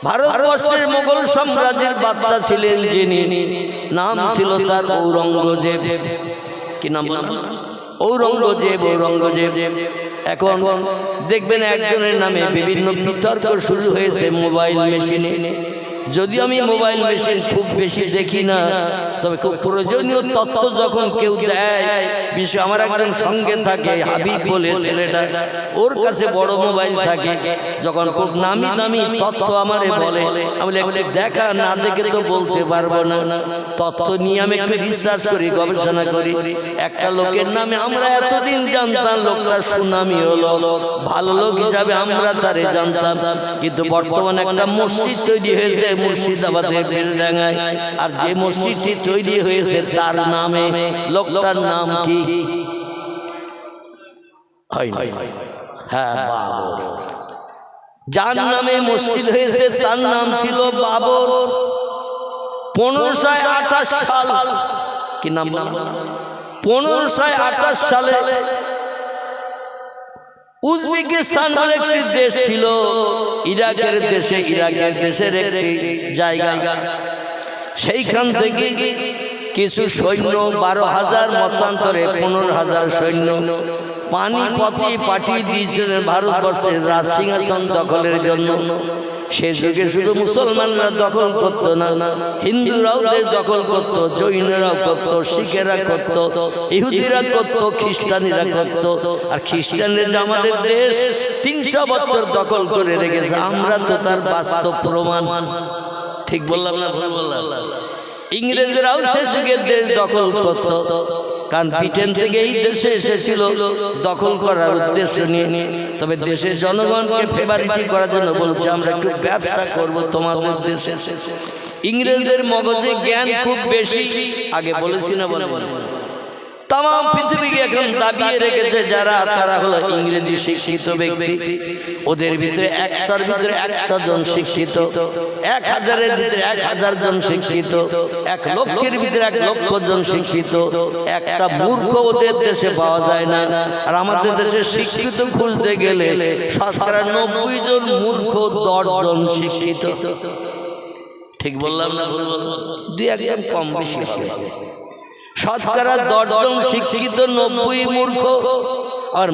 ভারতবর্ষের মোগল সাম্রাজ্যের বাদশা ছিলেন যিনি, নাম ছিল তার ঔরঙ্গজেব। কি নাম? ঔরঙ্গজেব। ঔরঙ্গজেব। এখন দেখবেন একজনের নামে বিভিন্ন বিতর্ক শুরু হয়েছে মোবাইল মেশিনে। যদিও আমি মোবাইল মেশিন খুব বেশি দেখি না, তবে খুব প্রয়োজনীয় তথ্য যখন কেউ দেয়, বিশেষ আমার একজন সঙ্গে থাকে হাবিব বলে ছেলেটা, ওর কাছে বড় মোবাইল থাকে, যখন খুব নামি দামি তথ্য আমারে বলে, আমি দেখা না দেখে তো বলতে পারবো না, তথ্য নিয়ে আমি একটু রিসার্চ করি, গবেষণা করি। একটা লোকের নামে আমরা এতদিন জানতাম লোকটা সুনামি হলো, ভালো লোক হিসাবে আমরা তারে জানতাম, কিন্তু বর্তমানে একটা মসজিদ তৈরি হয়েছে মুর্শিদাবাদের বেলডাঙ্গায়, আর যে মসজিদটি তৈরি হয়েছে তার নামে, লোকটার নাম কি? হ্যাঁ, বাবর। যার নামে মসজিদ হয়েছে তার নাম ছিল বাবর। 1528 সাল, কি নাম? 1528 সালে উজবেকিস্তান বলে একটি দেশ ছিল, ইরাকের দেশের একটি জায়গা। সেইখান থেকে কিছু সৈন্য 12,000 মতান্তরে 15,000 সৈন্য পানিপথে পাঠিয়ে দিয়েছিলেন ভারতবর্ষের রাজ সিংহাসন দখলের জন্য। সে যুগে শুধু মুসলমানরা দখল করত না, হিন্দুরাও দেশ দখল করত, জৈনরাও করত, শিখেরা করত, ইহুদিরা করত, খ্রিস্টানিরা করত। আর খ্রিস্টানরা আমাদের দেশ 300 বছর দখল করে রেখেছে, আমরা তো তার বাস্তব প্রমাণ। ঠিক বললাম না ভুল বললাম? ইংরেজরাও সে যুগে দেশ দখল করত, কারণ ব্রিটেন থেকে এই দেশে এসেছিল দখল করার উদ্দেশ্য নিয়ে। তবে দেশের জনগণকে ফেভারিটি করার জন্য বলছে আমরা একটু ব্যবসা করব তোমাদের দেশে। ইংরেজদের মগজে জ্ঞান খুব বেশি, আগে বলেছি না? বলে তাম পৃথিবীকে এখন দাবিয়ে রেখেছে যারা, তারা হলো ইংরেজি শিক্ষিত ব্যক্তি। ওদের ভিতরে 100-র ভিতরে 100 জন শিক্ষিত, 1000-এর ভিতরে 1000 জন শিক্ষিত, 1 লক্ষের ভিতরে 1 লক্ষ জন শিক্ষিত। একটা মূর্খ ওদের দেশে পাওয়া যায় না। আর আমাদের দেশে শিক্ষিত খুঁজতে গেলে 90 জন মূর্খ, 10 জন শিক্ষিত। ঠিক বললাম না ভুল বললাম? 2-1 জন কম বেশি হবে। 10 জন শিক্ষিত, 90 মূর্খ। আর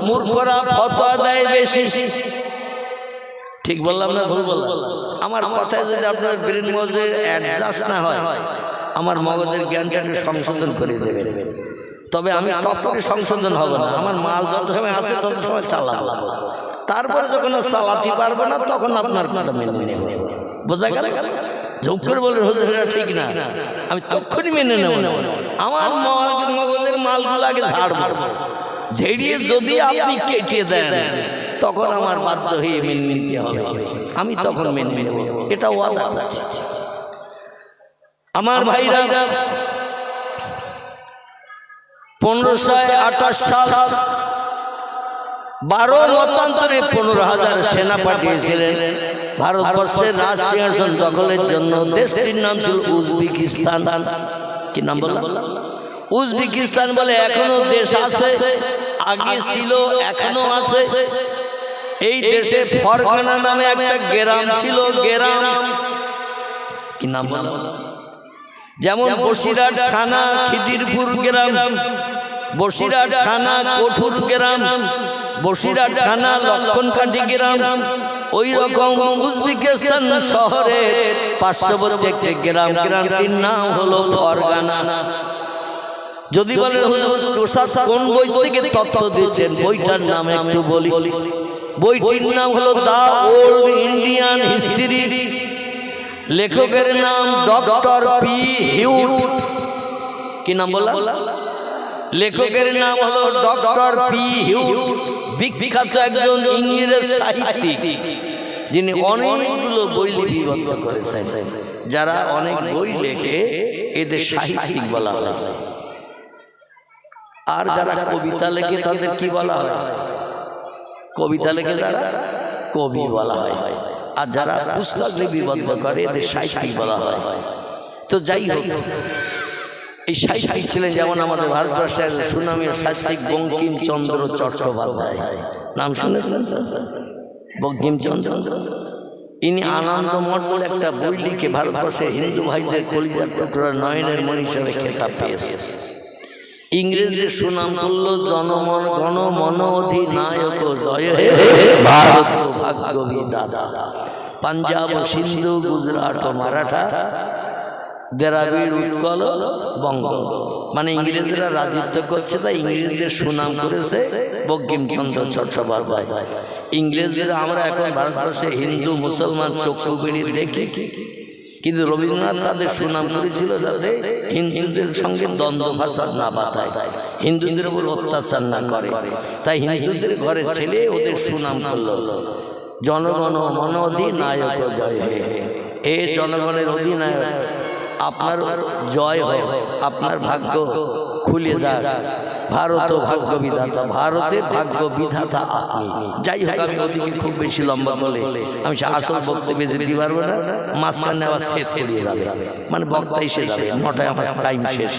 মূর্খরা ফতোয়া দেয় বেশি। ঠিক বললাম না ভুল বললাম? আমার কথায় যদি আপনার ব্রেন মগজে অ্যাডজাস্ট না হয়, আমার মগজের জ্ঞানটা সংশোধন করে দেবেন। তবে আমি টপকে সংশোধন হব না, আমার মাল যত সময় আছে তত সময় চালাবো। তারপরে যখন চালাতে পারবো না তখন আপনার কথা মেনে নেব। বোঝা গেল? যোগ করে বলেন হুজুর এটা ঠিক না, আমি তখনই মেনে নেব না। আমার মগজের মালগুলো আগে ঝাড়বো, ঝেড়িয়ে যদি আপনি কেটে দেন তখন আমার বাধ্য হয়ে মেনে নিতে হবে, আমি তখন মেনে নেব। এটা ওয়াদা করছি। আমার ভাইরা, 1528 সাল 12 মতান্তরে 15,000 সেনা পাঠিয়েছিলেন ভারতবর্ষের রাজ সিংহাসন দখলের জন্য। দেশটির নাম ছিল উজবেকিস্তান। কি নাম বললাম? উজবেকিস্তান বলে এখনো দেশ আছে, আগে ছিল, এখনো আছে। এই দেশে ফরগানা নামে একটা গ্রাম ছিল, গ্রাম। কি নাম বললাম? যেমন বসিরহাট থানা খিদিরপুর গ্রাম, বসিরহাট থানা কঠুর গ্রাম, বসিরহাট থানা লক্ষণকাঠি গ্রাম। ওই রকম উজবেকিস্তান শহরের পার্শ্ববর্তী একটি গ্রাম, গ্রামটির নাম হলো ফরগানা। যদি বলেন হুজুর প্রসাদ কোন বই থেকে তথ্য দিচ্ছেন, বইটার নাম একটু বলি। বইটির নাম হলো দ্য ওল্ড ইন্ডিয়ান হিস্ট্রি। লেখকের নাম ডক্টর পি হিউট। কি নাম বললাম? লেখকের নাম হলো ডক্টর পি হিউট, বিখ্যাত একজন ইংরেজ সাহিত্যিক, যিনি অনেকগুলো বই লিপিবদ্ধ করেছেন। যারা অনেক বই লেখে এদের সাহিত্যিক বলা হয়। আর যারা কবিতা লেখে তাদের কি বলা হয়? কবিতা লেখে যারা কবি বলা হয়। আর যারা পুস্তক লিপিবদ্ধ করে এদের সাহিত্যিক বলা হয়। তো যাই হোক, এই সাহিত্যিক ছিলেন যেমন আমাদের ভারতবর্ষের সুনামী সাহিত্যিক বঙ্কিমচন্দ্র চট্টোপাধ্যায়। নাম শুনেছেন? বঙ্কিমচন্দ্র ইনি আনন্দমঠ বলে একটা বই লিখে ভারতবর্ষের হিন্দু ভাইদের কলিজার টুকরা নয়নের মণি হিসেবে খেতাব পেয়েছে। ইংরেজদের সুনাম করল জনমন গণ মন অধিনায়ক জয় হে ভারত ভাগ্য বিধাতা। পাঞ্জাব সিন্ধু গুজরাট মারাঠা দ্রাবিড় উৎকল বঙ্গ, মানে ইংরেজরা রাজত্ব করছে, তাই ইংরেজদের সুনাম করেছে বঙ্কিমচন্দ্র চট্টোপাধ্যায়। ইংরেজদের আমরা এখন ভারতবর্ষে হিন্দু মুসলমান চক্ষু বেড়ি দেখি, কিন্তু রবীন্দ্রনাথ তাদের সুনাম করেছিল যাতে হিন্দুদের সঙ্গে দ্বন্দ্ব ফাসাদ না বাঁধায়, হিন্দুদের উপর অত্যাচার না করে। তাই হিন্দুদের ঘরে ছেলে ওদের সুনাম করল জনগণ মন অধিনায়ক জয় হে। এ জনগণের অধিনায়ক, আপনার জয় হয়, আপনার ভাগ্য খুলে যাক, ভারত ভাগ্য বিধাতা, ভারতের ভাগ্য বিধাতা আপনি। যাই হোক, আমি ওদিকে খুব বেশি লম্বা বলে আমি আসল বক্তব্যে যেতে পারবো না, মাঝখানে আবার শেষ করিয়ে যাবে, মানে বক্তা এসে যাবে, 9টায় আমার টাইম শেষ।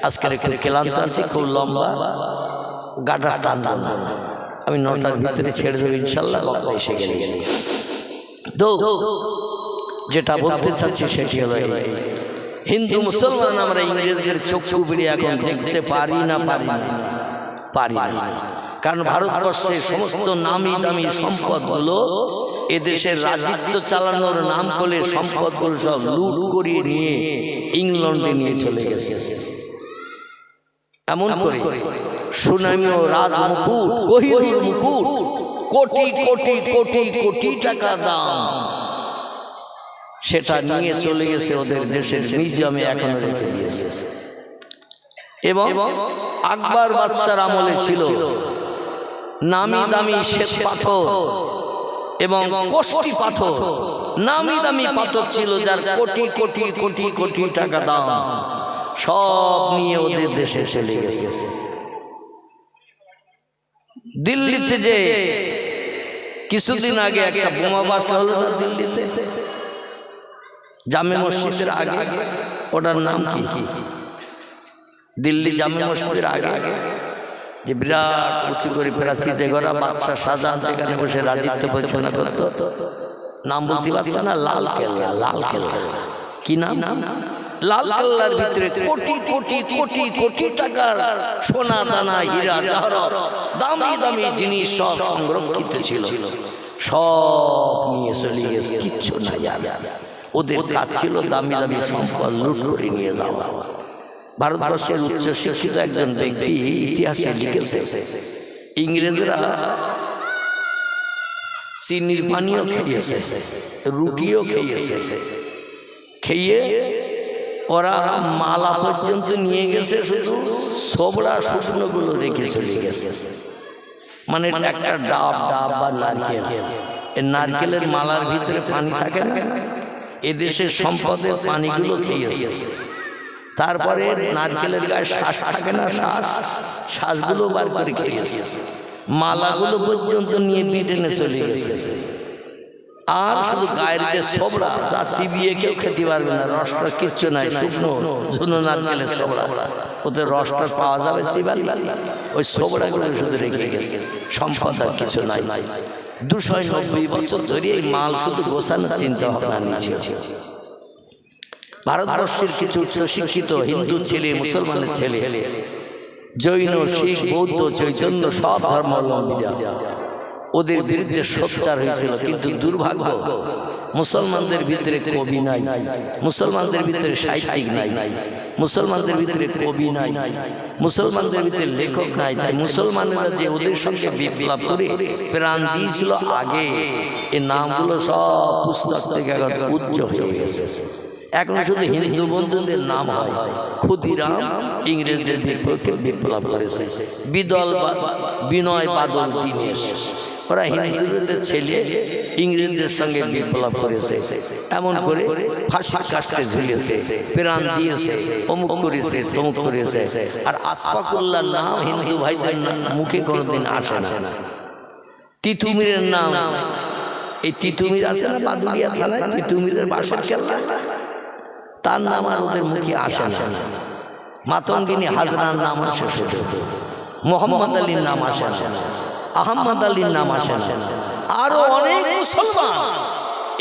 আজকের একটু ক্লান্ত আছি, খুব লম্বা গাটা টানবো না, আমি 9টার ভিতরে ছেড়ে দেবো ইনশাল্লাহ, বক্তা এসে গেলে। তো যেটা বলতে চাচ্ছি সেটি হলো হিন্দু মুসলমান আমরা ইংরেজদের চক্ষু বেরিয়ে এখন দেখতে পারি না, কারণ ভারতবর্ষের সমস্ত নামি দামি সম্পদগুলো এদেশের রাজত্ব চালানোর নাম করে সম্পদগুলো সব লুট করিয়ে নিয়ে ইংল্যান্ডে নিয়ে চলে গেছে। এমন করে সুনামি ও রাজমুকুট, কোহিনূর মুকুট, কোটি কোটি কোটি কোটি টাকা দাম, সেটা নিয়ে চলে গেছে ওদের দেশের মিউজিয়ামে এখনো রেখে দিয়েছে। এবং আকবর বাদশার আমলে ছিল নামি দামি শ্বেত পাথর এবং কোষ্টি পাথর, নামি দামি পাথর ছিল যার কোটি কোটি কোটি কোটি টাকা দাম, সব নিয়ে ওদের দেশে চলে গেছে। দিল্লিতে যে কিছুদিন আগে একটা বোমা বাস্ট হলো না দিল্লিতে, জামে মসজিদের আগে, ওটার নাম কি? দিল্লি জামে মসজিদের আগে যে বিরাট উঁচু করে প্রাচীতে গড়া বাদশাহ শাহজাহান সেখানে বসে রাজত্ব পরিচালনা করত, নাম বলতে পারছে না, লাল কেল্লা। লাল কেল্লা কি নাম? লাল কেল্লার ভিতরে কোটি কোটি কোটি কোটি টাকার সোনা দানা হীরা জহরত দামি দামি জিনিস সব সংরক্ষিত ছিল, সব নিয়ে চলে গেছে, কিচ্ছু নাই। ওদের কাজ ছিল দামি দামি সম্পদ লুট করে নিয়ে যাওয়া। ভারতবর্ষের উচ্চ শিক্ষিত একজন ব্যক্তি ইতিহাসে লিখেছে, ইংরেজরা চিনির পানিও খেয়েছে, রুটিও খেয়েছে, খেয়ে ওরা মালা পর্যন্ত নিয়ে গেছে, শুধু ছোবড়া শুকনোগুলো রেখে চলে গেছে। মানে একটা ডাব বা নারকেল, নারকেলের মালার ভিতরে পানি থাকে না, এদেশের সম্পদের পানিগুলো খেয়েছে। তারপরে নারকেলের গায়ে শ্বাস থাকে না, শ্বাসগুলো বার করে খেয়েছে, মালাগুলো পর্যন্ত নিয়ে ব্রিটেনে চলে গেছে। আর শুধু গায়ের যে ছোবড়া, যা চিবিয়ে কেউ খেতে পারবে না, রসটা কিচ্ছু নাই, শুকনো ঝুনো নারকেলের ছোবড়া, ওতে রসটা পাওয়া যাবে চিবালি, ওই ছোবড়াগুলো শুধু রেখে গেছে, সম্পদ আর কিছু নাই। 290 বছর ধরে এই মাল শুধু গোছানোর চিন্তা ভাবনা নিয়েছে। ভারতবর্ষের কিছু উচ্চ শিক্ষিত হিন্দু ছেলে, মুসলমানের ছেলে, জৈন, শিখ, বৌদ্ধ, চৈতন্য সব ধর্মাবলম্বীরা, ওদের বিরুদ্ধে সোচ্চার হয়েছিল। কিন্তু দুর্ভাগ্য, মুসলমানদের ভিতরে কবি নাই, মুসলমানদের ভিতরে সাহিত্যিক নাই, মুসলমানদের ভিতরে কবি নাই, মুসলমানদের ভিতরে লেখক নাই। তাই মুসলমানেরা যে ওদের সঙ্গে বিপ্লব করে প্রাণ দিয়েছিল আগে, এই নামগুলো সব পুস্তক থেকে এখন উচ্চ হয়ে গেছে। এখন শুধু হিন্দু বন্ধুদের নাম হয়। ক্ষুদিরাম ইংরেজদের বিপক্ষে বিপ্লব করেছে, বিনয় বাদল দীনেশ, ওরা হিন্দুদের ছেলে ইংরেজদের সঙ্গে বিপ্লব করেছে, এমন করে ফাঁসির কাস্টে ঝুলিয়েছে, প্রাণ দিয়েছে, অমুক করেছে, তমুক করেছে। আর আশফাকুল্লাহর নাম হিন্দু ভাইদের মুখে কোনোদিন আসে না। তিতুমিরের নাম, এই তিতুমির আছে না বাদুড়িয়া থানায়, তিতুমিরের বাসার কেল্লা, তার নাম আর ওদের মুখে আসে না। মাতঙ্গিনী হাজরার নাম আসে শুধু, মোহাম্মদ আলীর নাম আসে না, আহমদ আলীর নাম আসে না। আরো অনেক মুসলমান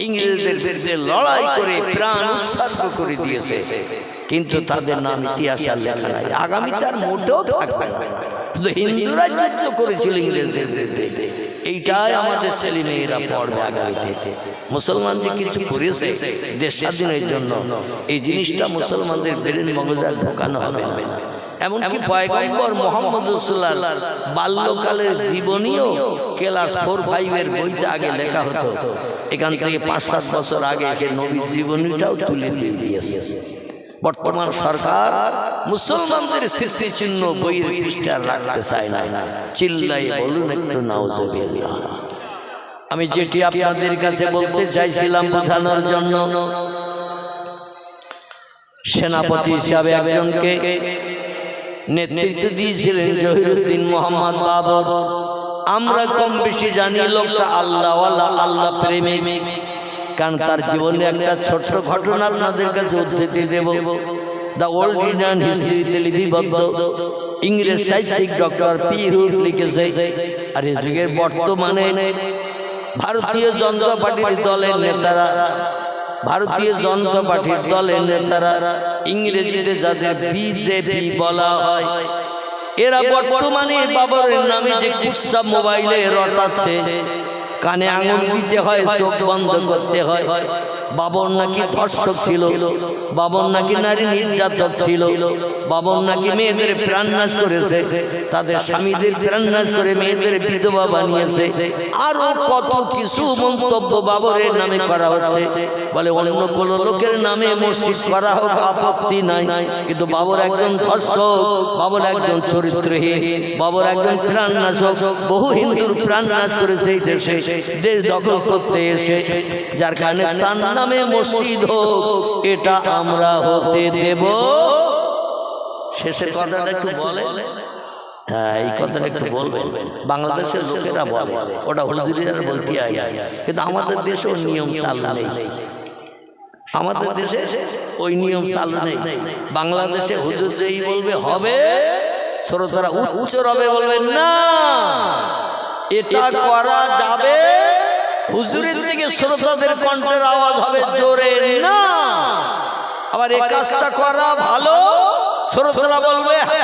ইংরেজদের বিরুদ্ধে লড়াই করে প্রাণ উৎসর্গ করে দিয়েছে, কিন্তু তাদের নাম ইতিহাসে আর লেখা নাই। আগামী তার মোটেও থাকবে না। শুধু হিন্দুরা যুদ্ধ করেছিল ইংরেজদের বিরুদ্ধে, এইটাই আমাদের ছেলে মেয়েরা পড়বে আগামীতে। মুসলমান যে কিছু করেছে দেশ স্বাধীনের জন্য, এই জিনিসটা মুসলমানদের ব্রেন মগজে ঢোকানো হবে না। এমনকি পয়গম্বর মুহাম্মদ রাসূলুল্লাহর বাল্যকালের জীবনীও ক্লাস 4-5 বইতে আগে লেখা হতো। এখান থেকে 5-7 বছর আগে সে নবীর জীবনীটাও তুলে দিয়ে দিয়েছে। বর্তমান সরকার মুসলমানদের স্মৃতিচিহ্ন বইয়ের পৃষ্ঠা রাখতে চায় না। চিল্লাই বলুন একটু নাউজুবিল্লাহ। আমি যেটি আপনাদের কাছে বলতে চাইছিলাম বোঝানোর জন্য, সেনাপতি হিসাবে একজনকে নেতৃত্ব দিয়েছিলেন জহিরুদ্দিন মোহাম্মদ বাবর। আমরা কম বেশি জানি লোকটা আল্লাহওয়ালা, আল্লাহ প্রেমিক। কারণ তার জীবনে একটা ছোট্ট ঘটনা আপনাদের কাছে উদ্ধৃতি দেব। দ্য ওল্ড ইন্ডিয়ান হিস্ট্রিতে লিপিবদ্ধ ইংরেজ সাহিত্যিক ডক্টর পি হুড লিখেছে, আর এই যুগের বর্তমানে ভারতীয় জনতা পার্টির দলের নেতারা ইংরেজিতে যাদের বিজেপি বলা হয়, এরা বর্তমানে বাবরের নামে যে কুৎসা মোবাইলে রটাচ্ছে, কানে আঙুল দিতে হয়, চোখ বন্ধ করতে হয়। বাবর নাকি ধর্ষক ছিল, বাবর নাকি নারী নির্যাতক ছিল, বাবর নাকি মেয়েদের প্রাণনাশ করেছে, তাদের স্বামীদের প্রাণনাশ করে মেয়েদের বিধবা বানিয়েছে, আরো কত কিছু মন্তব্য বাবরের নামে করা হচ্ছে। বলে অন্য কোন লোকের নামে মসজিদ করা হোক, আপত্তি নাই, কিন্তু বাবর একজন ধর্ষক, বাবর একজন চরিত্রহীন, বাবর একজন প্রাণনাশক। বহু হিন্দুর প্রাণনাশ করেছে এই দেশে, দেশ দখল করতে এসে, যার কারণে তার নামে মসজিদ হোক, এটা আমরা হতে দেব। শেষের কথাটা একটু বলে, হ্যাঁ এই কথাটা একটু বলবেন। বাংলাদেশের লোকেরা বলে ওটা হুজুরিরা বলতে হয়, কিন্তু আমাদের দেশে ওই নিয়ম চালু নেই। আমাদের দেশে ওই নিয়ম চালু নেই। বাংলাদেশে হুজুর যেই বলবে হবে, শ্রোতারা উচ্চ রবে বলবেন না, এটা করা যাবে। হুজুরের থেকে শ্রোতাদের কণ্ঠের আওয়াজ হবে জোরে না। আবার এই কাজটা করা ভালো, শ্রোতারা বলবে হ্যাঁ।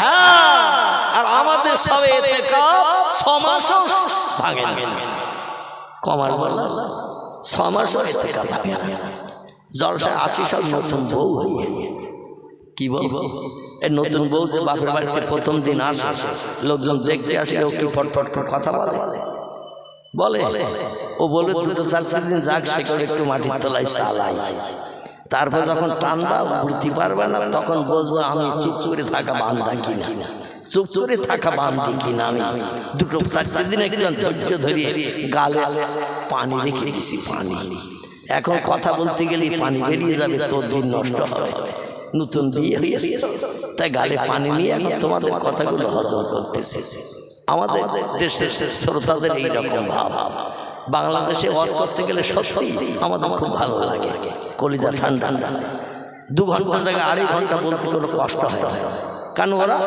আর আমাদের সবে ইতিকাফ 6 মাসও ভাঙে না। কমার বলা 6 মাসও ইতিকাফ ভাঙে না। জলসা 80 সব নতুন বউ হয়ে, কি বলবো, এই নতুন বউ যে বাপের বাড়িতে প্রথম দিন আসে, লোকজন দেখতে আসলে ও কি ফটফট কথা বলে, ও বলে 2-4 দিন যাক, সে করে একটু মাটির তলায় চালাই। তারপর যখন টান দাও উঠতে পারবে না, তখন বুঝবো আমি চুপ করে থাকা বান্ধা কিনা, চুপ করে থাকা বান্ধি কিনা। আমি 2-4 দিন একটু ধৈর্য ধরিয়ে গালে পানি রেখে দিছি, পানি। এখন কথা বলতে গেলে পানি বেরিয়ে যাবে, তোর দিন নষ্ট হবে। নতুন বিয়ে হয়েছে তাই গালে পানি নিয়ে এখন তোমাদের কথাগুলো হজম করতেছে। আমাদের দেশের শ্রোতাদের এইরকম ভাব। বাংলাদেশে ওয়াজ করতে গেলে সত্যি আমাদের খুব ভালো লাগে, কলিজা ঠান্ডা। 2 ঘন্টার জায়গায় 2.5 ঘন্টা বলতে কোনো কষ্ট হয়, কারণ ওরা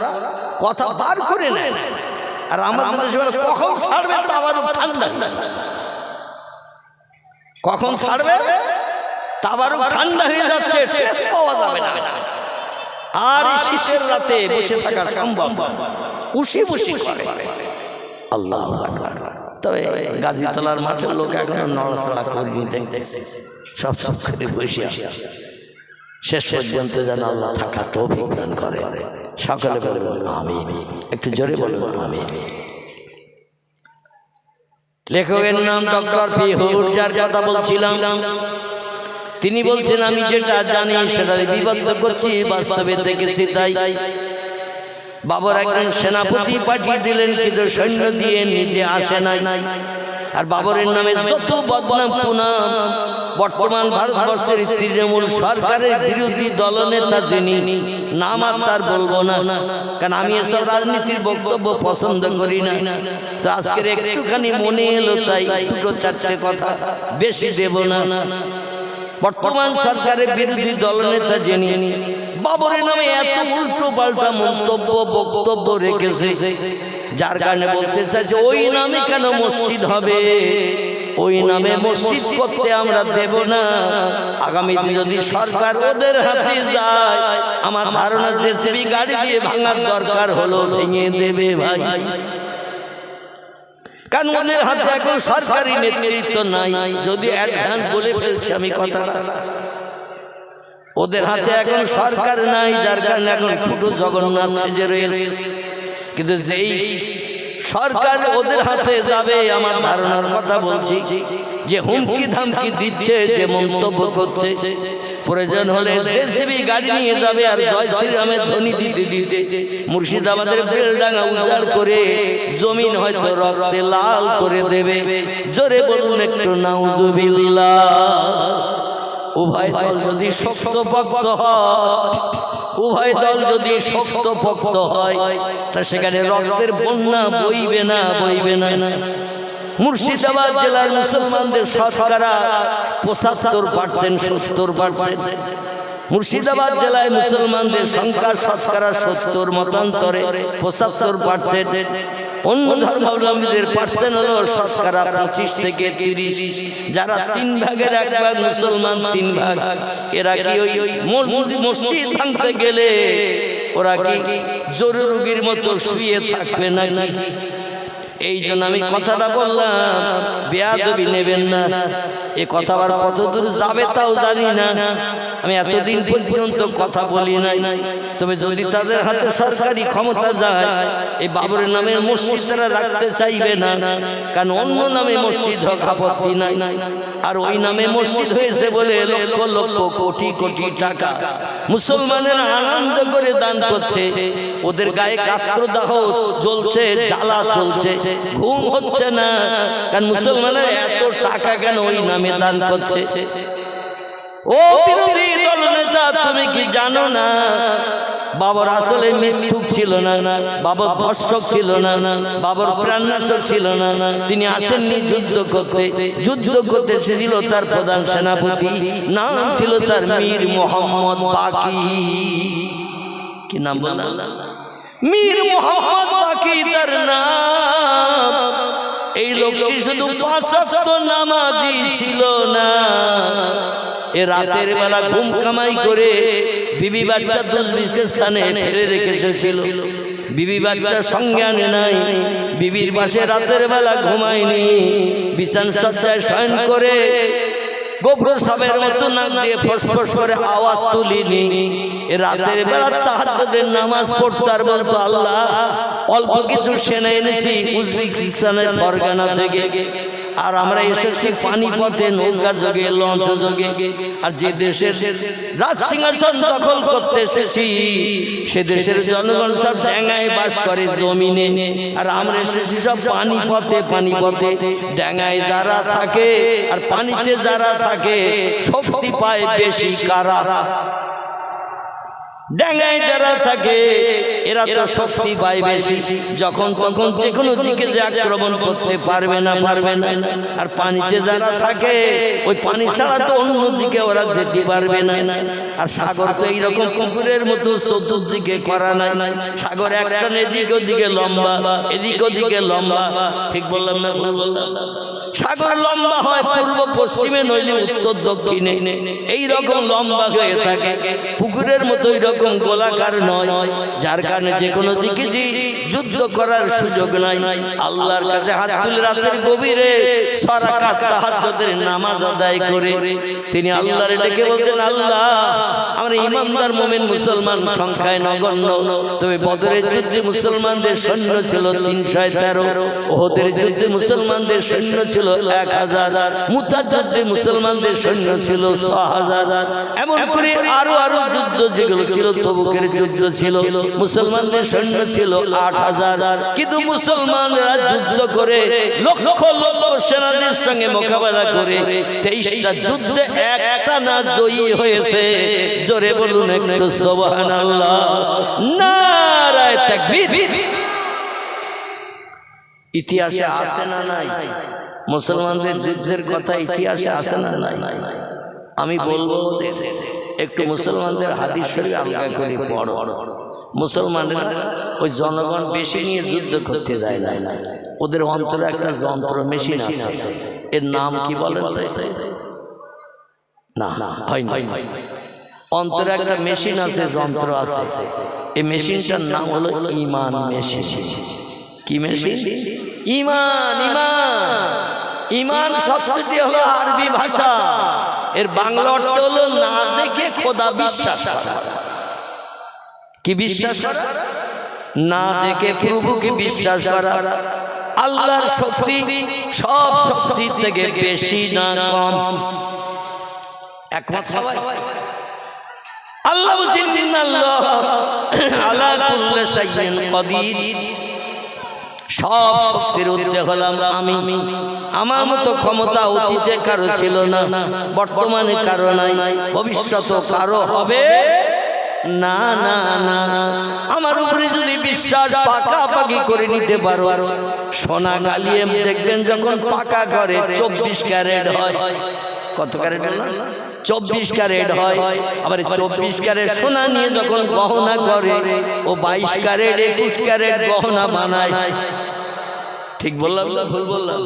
কথা বার করে নেয়। আর আমাদের দেশে কখন ছাড়বে তা আবার ঠান্ডা, কখন ছাড়বে তা আবারও ঠান্ডা হয়ে যাচ্ছে, পাওয়া যাবে না। আর শীতের রাতে বসে থাকা সম্ভব, উশি করে। আল্লাহু আকবার। তবে গাজীতলার মাঠের লোক এখনো নড়াচড়া করবি দেখতেছে, সব চুপ করে বসে আছে। শেষ পর্যন্ত যেন আল্লাহ থাকা তৌফিক দান করে। সকলে বলুন আমিন, একটু জোরে বলুন আমিন। লেখকের নাম ডক্টর পি হুড, যার কথা বলছিলাম। তিনি বলছেন আমি যেটা জানি সেটা বিবদ্ধ করছি, বাস্তবে দেখেছি তাই। বাবর একজন সেনাপতি পাঠিয়ে দিলেন, কিন্তু সৈন্য দিয়ে নিজে আসে নাই। আর বাবরের নামে যত বদনাম পুনাম, বর্তমান ভারতবর্ষের তৃণমূল সরকারের বিরোধী দলনেতা যিনি, নাম আর তার বলবো না, কারণ আমি এসব রাজনীতির বক্তব্য পছন্দ করি না। তো আজকের একটুখানি মনে এলো তাই 2-4টে কথা, বেশি দেব না। বর্তমান সরকারের বিরোধী দলনেতা যিনি, বাবরের নামে এত উল্টো পাল্টা মন্তব্য বক্তব্য রেখেছে, যার কারণে বলতে চাইছে ওই নামে কেন মসজিদ হবে। ওই নামে মসজিদ করতে আমরা দেব না। আগামীতে যদি সরকার ওদের হাতে যায়, আমার ধারণা জেসিবি গাড়ি দিয়ে ভাঙার দরকার হলো ভেঙে দেবে ভাই। কারণ ওদের হাতে এখন সরকারি নেতৃত্ব নাই। যদি অ্যাডভান্স বলে ফেলছি আমি কথাটা, ওদের হাতে এখন সরকার নাই, যার কারণে এখন ছোট জগন্নাথ সেজে রয়েছে। কিন্তু যেই সরকার ওদের হাতে যাবে, আমার ধারণার কথা বলছি, যে হুমকি ধামকি দিচ্ছে, যে মন্তব্য করছে, প্রয়োজন হলে জেসিবি গাড়ি নিয়ে যাবে আর জয় শ্রীরামের ধ্বনি দিতে দিতে মুর্শিদাবাদের বেলডাঙ্গা উজাড় করে জমিন হয়তো রক্তে লাল করে দেবে। জোরে বলুন একটু নাউজুবিল্লাহ। উভয় দল যদি শক্তপোক্ত হয়, উভয় দল যদি শক্তপোক্ত হয়, তা সেখানে রক্তের বন্যা বইবে না, বইবে না। মুর্শিদাবাদ জেলার মুসলমানদের শতকরা 75%, 70%। মুর্শিদাবাদ জেলায় মুসলমানদের সংখ্যা শতকরা 70, মতান্তরে 75%। অন্য ধর্মাবলম্বীদের পার্সেন্ট হলো শতকরা 25 থেকে 30। যারা 3 ভাগের 1 ভাগ মুসলমান, 3 ভাগ, এরা কি ওই মসজিদ ভাঙতে গেলে ওরা কি জরুরি রোগীর মতো শুয়ে থাকবে নাকি? এই জন্য আমি কথাটা বললাম, বেয়াদবি নেবেন না। এ কথা আবার কত দূর যাবে তাও জানি না। আমি এতদিন পর্যন্ত কথা বলি নাই। তবে যদি তাদের হাতে সরকারি ক্ষমতা যায়, এই বাবরের নামের মসজিদ তারা রাখতে চাইবে না। কারণ অন্য নামে মসজিদ হোক আপত্তি নাই, আর ওই নামে মসজিদ হয়েছে বলে লক্ষ লক্ষ কোটি কোটি টাকা মুসলমানের আনন্দ করে দান করছে। ওদের গায়ে গাত্রদাহ জ্বলছে, জ্বালা চলছে, ঘুম হচ্ছে না। কারণ মুসলমানের এত টাকা কেন ওই নামে দান করছে? ও বিরোধী দল নেতা, তুমি কি জানো না বাবর আসলে মিথ্যুক ছিল না, বাবর ধর্ষক ছিল না, বাবর প্রাণনাশক ছিল না। তিনি আসেননি যুদ্ধ করতে, যুদ্ধ করতে ছিল তার প্রধান সেনাপতি, নাম ছিল তার মীর মোহাম্মদ বাকি। কি নাম বললাম? মীর মোহাম্মদ বাকি তার নাম। এই লোকটি শুধু 5 ওয়াক্ত নামাজি ছিল না, এ রাতের বেলা ঘুম কামাই করে বিবি বাচ্চা দুর্ভিক্ষ স্থানে ফেলে রেখে এসেছিল। বিবি বাচ্চার সঙ্গে আনে নাই, বিবির পাশে রাতের বেলা ঘুমায়নি, বিছান সজ্জায় শয়ন করে গোবর সাবের মতো নাক দিয়ে ফসফস করে আওয়াজ তুলিনি। এ রাতের বেলা তাহাজ্জুদের নামাজ পড়তে আর বলতো, আল্লাহ অল্প কিছু সেনা এনেছি উজবেকিস্তানের ফরগানা থেকে, আর আমরা এসেছি পানিপথে নৌকা যোগে, লঞ্চ যোগে। আর যে দেশের রাজ সিংহাসন দখল করতে এসেছি, সে দেশের জনগণ সব ড্যাঙায় বাস করে, জমিনে। আর আমরা এসেছি সব পানিপথে, পানিপথে। ড্যাঙায় যারা থাকে আর পানিতে যারা থাকে, শক্তি পায় বেশি কারা? ডাঙায় যারা থাকে এরা তো শক্তি পায় বেশি, যখন তখন যে কোনো দিকে যে আক্রমণ করতে পারবে না, পারবে না। আর পানিতে যারা থাকে, ওই পানি ছাড়া তো অন্য দিকে ওরা যেতে পারবে না। আর সাগর তো এইরকম কুকুরের মতো চতুর্দিকে করা নাই। সাগর একটা এদিক ওদিকে লম্বা, এদিক ওদিকে লম্বা। ঠিক বললাম না ভুল বললাম? সাগর লম্বা হয় পূর্ব পশ্চিমে, নইলে উত্তর দক্ষিণে, এইরকম লম্বা হয়ে থাকে। পুকুরের মতো এইরকম গোলাকার নয়, যার কারণে যে কোনো দিকে যে যুদ্ধ করার সুযোগ নাই। আল্লাহর কাছে হাত তুলে রাতের গভীরে 6 রাকাত তাহাজ্জুদের নামাজ আদায় করে তিনি আল্লাহর ডেকে বলতেন, আল্লাহ আমরা ইমানদার মুমিন মুসলমান সংখ্যায় নগণ্য, তবে বদরের যুদ্ধে মুসলমানদের সৈন্য ছিল 313, ওহদের যুদ্ধে মুসলমানদের সৈন্য ছিল 1000, মুতার যুদ্ধে মুসলমানদের সৈন্য ছিল 6000। এমন করে আরো আরো যুদ্ধ যেগুলো ছিল, তবুকের যুদ্ধ ছিল, মুসলমানদের সৈন্য ছিল 8000। কিন্তু মুসলমানরা যুদ্ধ করে লক্ষ লক্ষ সেনাদের সঙ্গে মোকাবেলা করে 23টা যুদ্ধে একটা না জয়ী হয়েছে। জোরে বলুন একটু সুবহানাল্লাহ, নারায়ে তাকবীর। ইতিহাসে আছে না নাই মুসলমানদের যুদ্ধের কথা? ইতিহাসে আছে না নাই? আমি বলবো একটু মুসলমানদের হাদিস শরীফ আলগা করে পড়ো। মুসলমানরা ওই জনগণ বেশি নিয়ে যুদ্ধ করতে যায় না, ওদের অন্তরে একটা যন্ত্র মেশিন আছে। এর নাম কি বলেন? না হয় না, অন্তরে একটা মেশিন আছে, যন্ত্র আছে, এই মেশিনটার নাম হলো ঈমান মেশিন। কি মেশিন? ঈমান। ঈমান শব্দটি হলো আরবি ভাষা, এর বাংলা অর্থ হলো না দেখে খোদা বিশ্বাস করা। কি বিশ্বাস করা? না দেখে প্রভুকে বিশ্বাস করা। আল্লাহর শক্তি সব শক্তি থেকে বেশি না কম? একমত সবাই? আল্লাহ বলছেন ইন্নাল্লাহ আলা কুল্লি শাইইন কাদির, সব শক্তির ঊর্ধ্বে হলাম আমি। আমার মতো ক্ষমতা অতীতে কারো ছিল না, বর্তমানে কারো নাই, ভবিষ্যতেও কারো হবে না। না না, আমার উপরে যদি বিশ্বাস পাকাপাকি করে নিতে পারো, সোনা গালিয়ে দেখবেন যখন পাকা করে 24 ক্যারেট হয়। কত ক্যারেট বললাম? 24 ক্যারেট হয়। আবার 24 ক্যারেট সোনা নিয়ে যখন গহনা করে, ও 22 ক্যারেট 21 ক্যারেট গহনা বানায়। ঠিক বললাম না ভুল বললাম?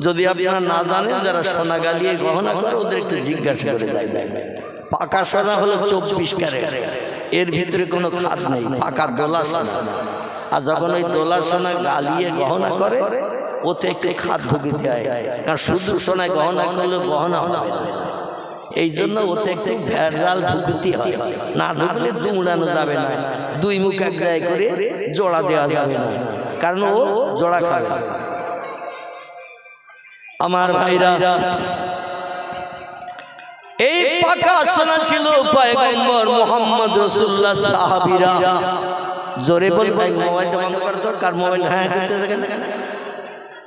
যদি আপনারা না জানেন, যারা সোনা গালিয়ে গহনা করে ওদের একটু জিজ্ঞাসা করে দেয়। পাকা সোনা হলো 24 ক্যারেট, এর ভিতরে কোনো খাদ নেই, পাকা দোলা সোনা। আর যখন ওই দোলা সোনা গালিয়ে গহনা করে, ওতে একটু খাদ ঢুকিতে হয়, কারণ শুধু সোনায় গহনা করলে গহনা হয় না। এই জন্য ওতে একটু ভেজাল ঢুকতে হয়, না ঢুকলে দুমড়ানো যাবে না, দুই মুখ এক জায়গায় করে জোড়া দেওয়া যাবে না, কারণ ও জোড়া খাবে। আমার ভাইরা, এই পাকা সোনা ছিল পয়গম্বর মুহাম্মদ রাসূলুল্লাহ সাহাবীরা। জোরে বল ভাই, মোবাইলটা বন্ধ কর তো। কার মোবাইল হ্যাঁ করতে থাকেন?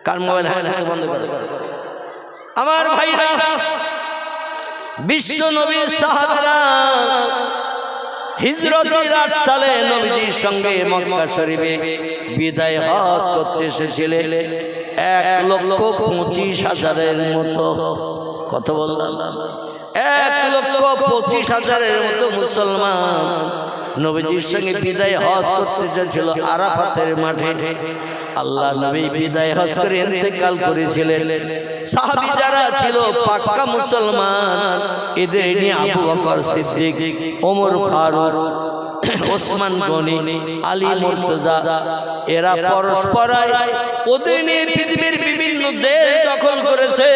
কার মোবাইল হ্যাঁ বন্ধ কর? আমার ভাইরা, বিশ্ব নবীর সাহাবারা হিজরতের 8 সালে নবীজির সঙ্গে মক্কা শরীফে বিদায় হজ করতে এসেছিলেন 1,25,000-এর মতো। কত বললাম? 1,25,000-এর মতো মুসলমান নবীজির সঙ্গে বিদায় হজ করতে যাচ্ছিল আরাফাতের মাঠে। আল্লাহ নবী বিদায় হজ করে ইন্তেকাল করেছিলেন। সাহাবী যারা ছিল পাক্কা মুসলমান, এদের নিয়ে আবু বকর সিদ্দিক, ওমর ফারুক, ওসমান গনি, আলী মুর্তজা, এরা পরস্পরায় ওদের নিয়ে পৃথিবীর বিভিন্ন দেশ দখল করেছে।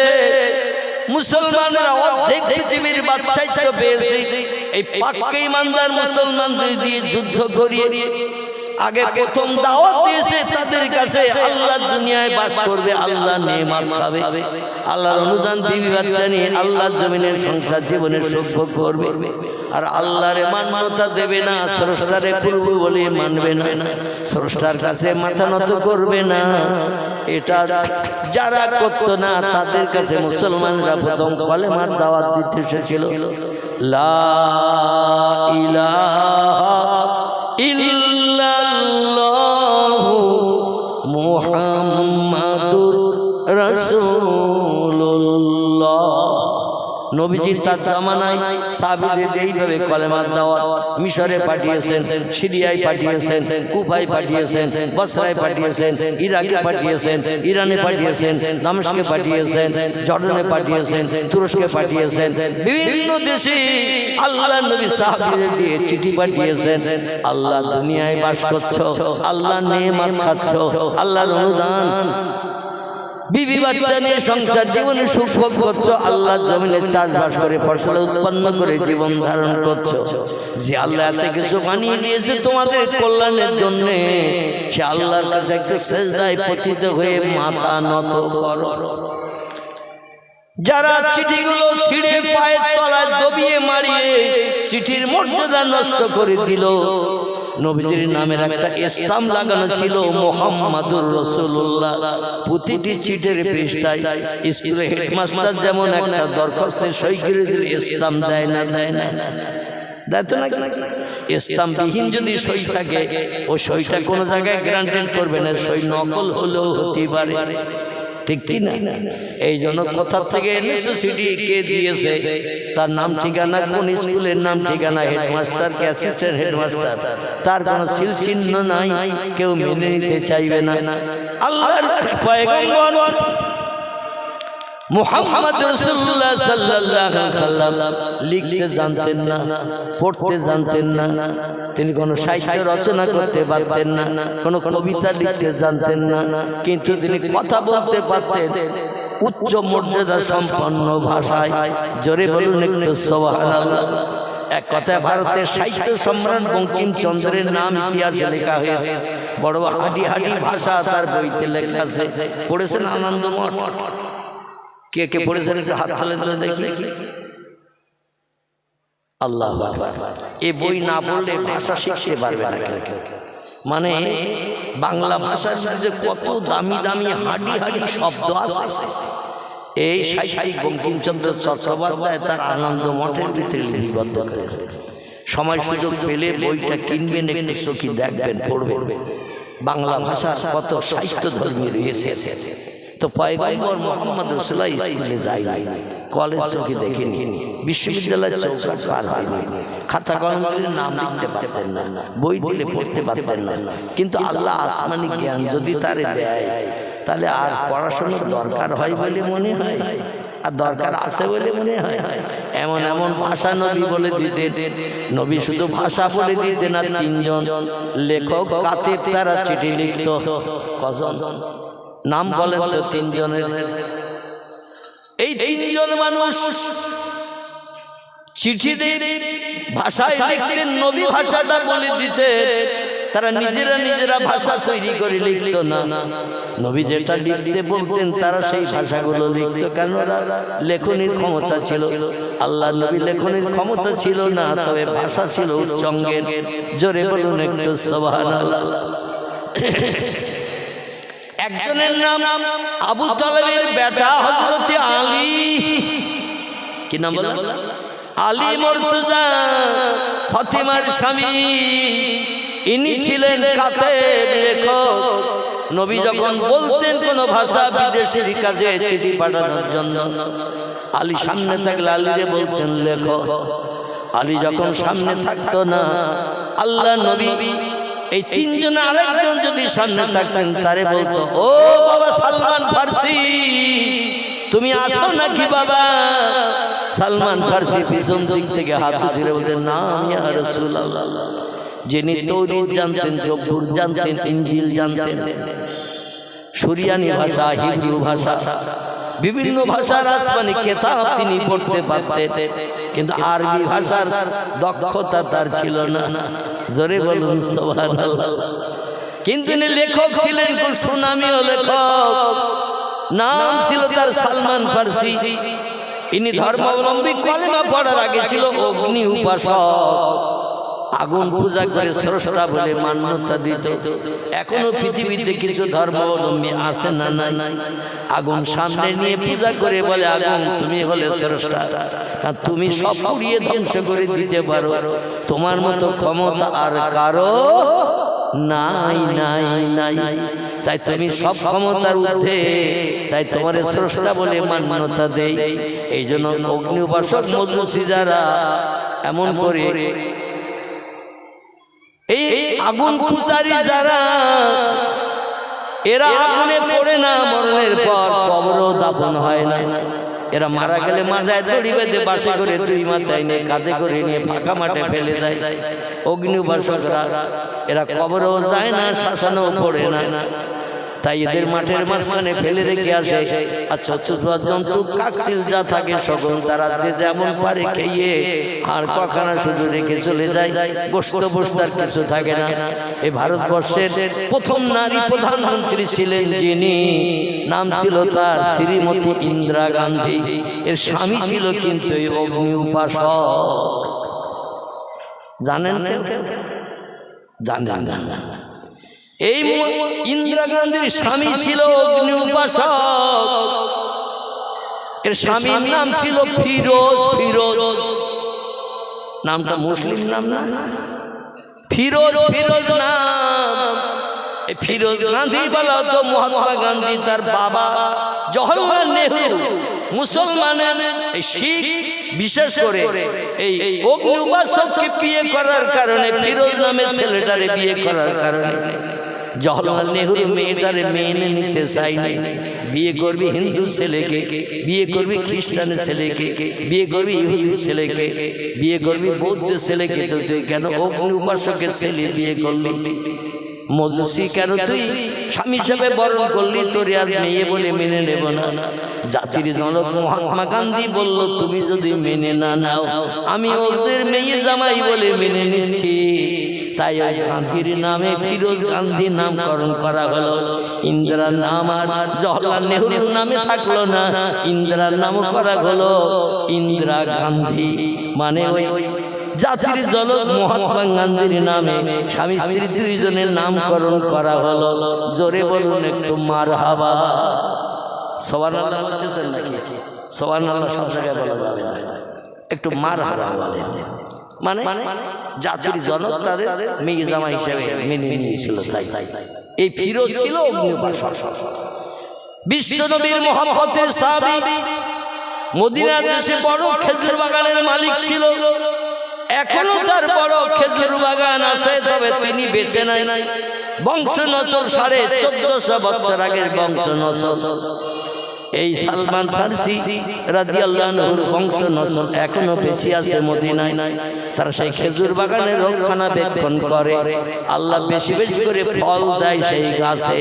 মুসলমানরা অর্ধেক পৃথিবীর বাদশাহিত্ব পেয়েছে এই পাক্কা ইমানদার মুসলমানদের দিয়ে যুদ্ধ করিয়ে। আগে প্রথম দাওয়াত দিয়েছে তাদের কাছে, আল্লাহ দুনিয়ায় বাস করবে, আল্লাহ নেয়ামত পাবে, আল্লাহর অনুদান বিবি বাচ্চা নিয়ে আল্লাহর জমিনের সংসার জীবনের সুখ ভোগ করবে। আর আল্লাহরে মান্যতা দেবে না, স্রষ্টারে প্রভু বলে মানবে না, স্রষ্টার কাছে মাথা নত করবে না। এটা যারা করতো না তাদের কাছে মুসলমানরা প্রথম কলেমার দাওয়াত দিতে এসেছিল। লা ইলাহা ইল্লাল্লাহু মুহাম্মাদুর রাসূলুল্লাহ। নবীজি তার জামানায় সাহাবীদের এইভাবে কলেমার দাওয়াত মিশরে পাঠিয়েছেন, সিরিয়ায় পাঠিয়েছেন, কুফায় পাঠিয়েছেন, বসরায় পাঠিয়েছেন, ইরাকে পাঠিয়েছেন, ইরানে পাঠিয়েছেন, দামেস্কে পাঠিয়েছেন, জর্ডানে পাঠিয়েছেন, তুরস্কে পাঠিয়েছেন, বিভিন্ন দেশে আল্লাহ নবী সাহাবীদের দিয়ে চিঠি পাঠিয়েছেন। আল্লাহ দুনিয়ায় বাস করছো, আল্লাহ নেয়ামত খাচ্ছো, আল্লাহর অনুদান বিবি বাচ্চা নিয়ে সংসার জীবনে সুখ ভোগ করছো, আল্লাহর জমিনে চাষবাস করে ফসল উৎপন্ন করে জীবন ধারণ করছো। যে আল্লাহ এত কিছু বানিয়ে দিয়েছে তোমাদের কল্যাণের জন্য, সে আল্লাহর কাছে একটু সেজদায় পতিত হয়ে মাথা নত করো। যারা চিঠিগুলো ছিঁড়ে পায়ের তলায় দবিয়ে মারিয়ে চিঠির মর্যাদা নষ্ট করে দিল, নবীজির নামের একটা স্টাম্প লাগানো ছিল মুহাম্মাদুর রাসূলুল্লাহ। প্রতিটি চিঠির পৃষ্ঠায় স্কুলের হেডমাস্টার যেমন একটা দরখাস্তের সই করে দিলে স্টাম্প দেয় না, দেয় তো না? স্টাম্পবিহীন যদি সই থাকে, ও সইটা কোনো জায়গায় গ্যারান্টেড করবে না, সই নকল হলেও হতে পারে, ঠিক কি না? এই জন্য কোথা থেকে এনেছো চিঠি, কে দিয়েছে, তার নাম ঠিকানা, কোন স্কুলের নাম ঠিকানা, হেডমাস্টার কে অ্যাসিস্ট্যান্ট হেডমাস্টার, তার কোনো সিল চিহ্ন নাই, কেউ মেনে নিতে চাইবে না। আল্লাহর পয়গম্বর মুহাম্মদ রাসূলুল্লাহ সাল্লাল্লাহু আলাইহি সাল্লাম লিখতে জানতেন না, পড়তে জানতেন না, তিনি কোনো সাহিত্য রচনা করতে পারতেন না, কোনো কবিতা লিখতে জানতেন না, কিন্তু তিনি কথা বলতে পারতেন উচ্চ মর্যাদা সম্পন্ন ভাষায়। জোরে বলুন একটু সুবহানাল্লাহ। এক কথায় ভারতের সাহিত্য সম্রাট বঙ্কিমচন্দ্রের নাম ইতিহাসে লেখা হয়েছে। বড় হাডি হাডি ভাষা তার বইতে লেখা আছে। পড়েছেন আনন্দমঠ? কে কে পড়েছেন একটু হাত তুলেন তো দেখি। আল্লাহু আকবার। এই বই না পড়লে ভাষা শিখতে পারবে না কেউ। মানে বাংলা ভাষার যে কত দামি দামি হাডি হাডি শব্দ আছে, এই সাহিত্যিক বঙ্কিমচন্দ্র চট্টোপাধ্যায় তার আনন্দমঠের ভিতরে লিপিবদ্ধ করেছে। সময় সুযোগ পেলে বইটা কিনবেন, একটু চোখে দেখবেন, পড়বেন। বাংলা ভাষার কত সাহিত্য ধর্মী রয়েছে। তো পয়গম্বর মুহাম্মদ রাসূলুল্লাহ স্কুলে যায়নি, কলেজ চোখে দেখেনি, বিশ্ববিদ্যালয়ের চৌকাঠ পার হয়নি, খাতা কলমের নাম লিখতে পারতেন না, বই দিলে পড়তে পারতেন না। কিন্তু আল্লাহ আসমানি জ্ঞান যদি তারে দেয়, তাহলে আর পড়াশোনার দরকার হয় বলে মনে হয়, আর দরকার আছে বলে মনে হয়। এমন এমন ভাষা নবী বলে দিতেন। নবী শুধু ভাষা বলে দিতেন না, তিনজন লেখক কাতেব তারা চিঠি লিখত। কজন নাম বলেন তো তিনজনের? এই তিনজন মানুষ চিঠি দিয়ে ভাষায় লিখতেন, নবী ভাষাটা বলে দিতেন। তারা নিজেরা ভাষা তৈরি করে লিখত না, নবী যেটা লিখতে বলতেন তারা সেই ভাষাগুলো লিখত। কেন? লেখনির ক্ষমতা ছিল। আল্লাহ নবী লেখনির ক্ষমতা ছিল না, তবে ভাষা ছিল উচ্চঙ্গের। জোরে বলুন একটু সুবহানাল্লাহ। একজনের নাম আবু তালেবের বেটা হযরত আলী। কি নাম বলেন? আলী মুর্তজা, ফাতেমার স্বামী। ইনি ছিলেন কাতেব, লেখক। নবী যখন বলতেন কোন ভাষা বিদেশের কাজে চিঠি পাঠানোর জন্য, আলী সামনে থাকলে আলীরে বলতেন লেখো। আলী যখন সামনে থাকতো না, আল্লাহ নবী এই তিনজন আরেকজন যদি সামনে থাকতেন, তারে বলতো, ও বাবা সালমান ফার্সি, তুমি আসো নাকি বাবা? সালমান ফার্সি পিছন দিক থেকে হাত উঠিয়ে বলতেন, না ইয়া রাসূলুল্লাহ। যিনি তৌরাত জানতেন, জবুর জানতেন, ইনজিল জানতেন, সুরিয়ানি ভাষা, হিব্রু ভাষা, বিভিন্ন ভাষার আসমানি কিতাব তিনি পড়তে পারতেন, কিন্তু আরবি ভাষার দক্ষতা তার ছিল না। জোরে বলুন সুবহানাল্লাহ। কিন্তু তিনি লেখক ছিলেন, খুব সুনামীয় লেখক। নাম ছিল তার সালমান ফার্সি। ইনি ধর্মাবলম্বী, কলেমা পড়ার আগে ছিল অগ্নি উপাসক। আগুন পূজা করে স্রষ্টা বলে মান্যতা দিত। এখনো পৃথিবীতে কিছু ধর্মাবলম্বী আছে না নাই? আগুন সামনে নিয়ে পূজা করে বলে, আগুন তুমি হলে স্রষ্টা, তুমি সব পুড়িয়ে ধ্বংস করে দিতে পারো, তোমার মতো ক্ষমতা আর কারো নাই নাই নাই। তাই তুমি সব ক্ষমতার ঊর্ধ্বে, তাই তোমার স্রষ্টা বলে মান্যতা দেই। এই জন্য অগ্নি উপাসক মজুসি যারা এমন করে, এই আগুন পূজারী যারা, এরা আগুনে পড়ে না, মরণের পর কবরও দাফন হয় না। এরা মারা গেলে মাথায় দড়ি বেঁধে বাসে করে দুই মাথায় নিয়ে কাঁধে করে নিয়ে ফাঁকা মাঠে ফেলে দেয়। অগ্নি উপাসকরা এরা কবরও যায় না, শ্মশানেও পড়ে না। তাই এদের মাঠের মাঝখানে ফেলে রেখে আসে। আর চতুর্থ জন্তু কাকশিল যা থাকে সকল তারা যে যেমন পারে খেয়ে আর কখানা শুধু রেখে চলে যায়। গোস্ত বস্তার কিছু থাকে না। এই ভারতবর্ষের প্রথম নারী প্রধানমন্ত্রী ছিলেন যিনি, নাম ছিল তার শ্রীমতী ইন্দিরা গান্ধী। এর স্বামী ছিল কিন্তু এই অগ্নি উপাসক। জানেন কেউ? জানেন না। এই ইন্দিরা গান্ধীর স্বামী ছিল অগ্নি উপাসক। এর স্বামীর নাম ছিল ফিরোজ। ফিরোজ নামটা মুসলিম নাম না? ফিরোজ, ফিরোজ নাম। এই ফিরোজ গান্ধী বলা তো মহাত্মা গান্ধী তার বাবা জওহরলাল নেহরু মুসলমানের এই শিখ বিশেষ করে এই অগ্নি উপাসককে বিয়ে করার কারণে, ফিরোজ নামের ছেলেটারে বিয়ে করার কারণে জওহরলাল নেহরু মেয়েটারে মেনে নিতে চাইনি। বিয়ে করবি হিন্দু ছেলেকে, বিয়ে করবি খ্রিস্টানের ছেলেকে, বিয়ে করবি ইহুদি ছেলেকে, বিয়ে করবি বৌদ্ধ ছেলেকে, তো তুই কেন অগ্নি উপাসকের ছেলে বিয়ে করলি? মজুসি কেন তুই স্বামী হিসেবে বরণ করলি? তোর আর মেয়ে বলে মেনে নেব না। জাতির জনক মহাত্মা গান্ধী বলল, তুমি যদি মেনে না নাও আমি ওদের মেয়ে জামাই বলে মেনে নিচ্ছি। তাই ওই গান্ধীর নামে ফিরোজ গান্ধী নামকরণ করা হলো। ইন্দিরার নাম আর জওহরলাল নেহরুর নামে থাকলো না, ইন্দিরার নামও করা হলো ইন্দিরা গান্ধী। মানে ওই জাতির জনক মহাত্মা গান্ধীর নামে স্বামী স্ত্রী দুইজনের নামকরণ করা হলো। জোরে বলুন একটু মারহাবা। সুবহানাল্লাহ বলতেছেন নাকি? সুবহানাল্লাহ সব জায়গায় বলা যাবে না, একটু মারহাবা বলেন। মানে জাতির জনক তাদের মেয়ে জামা হিসেবে মেনে নিয়েছিল। তাই এই ফিরোজ ছিল অগ্নি উপাসক। বিশ্ব নবীর মহব্বতের সাহাবী, মদিনার দেশে বড় খেজুর বাগানের মালিক ছিল। এখনো তার বড় খেজুর বাগান আছে, তবে তিনি বেঁচে নাই। বংশ নসল 1450 বছর আগের বংশ নসল। এই সালমান ফারসি রাদিয়াল্লাহু আনহুর বংশ নসল এখনো বেঁচে আছে মদিনায়। তারা সেই খেজুর বাগানের রক্ষণাবেক্ষণ করে। আল্লাহ বেশি বেশি করে ফল দেয় সেই গাছে।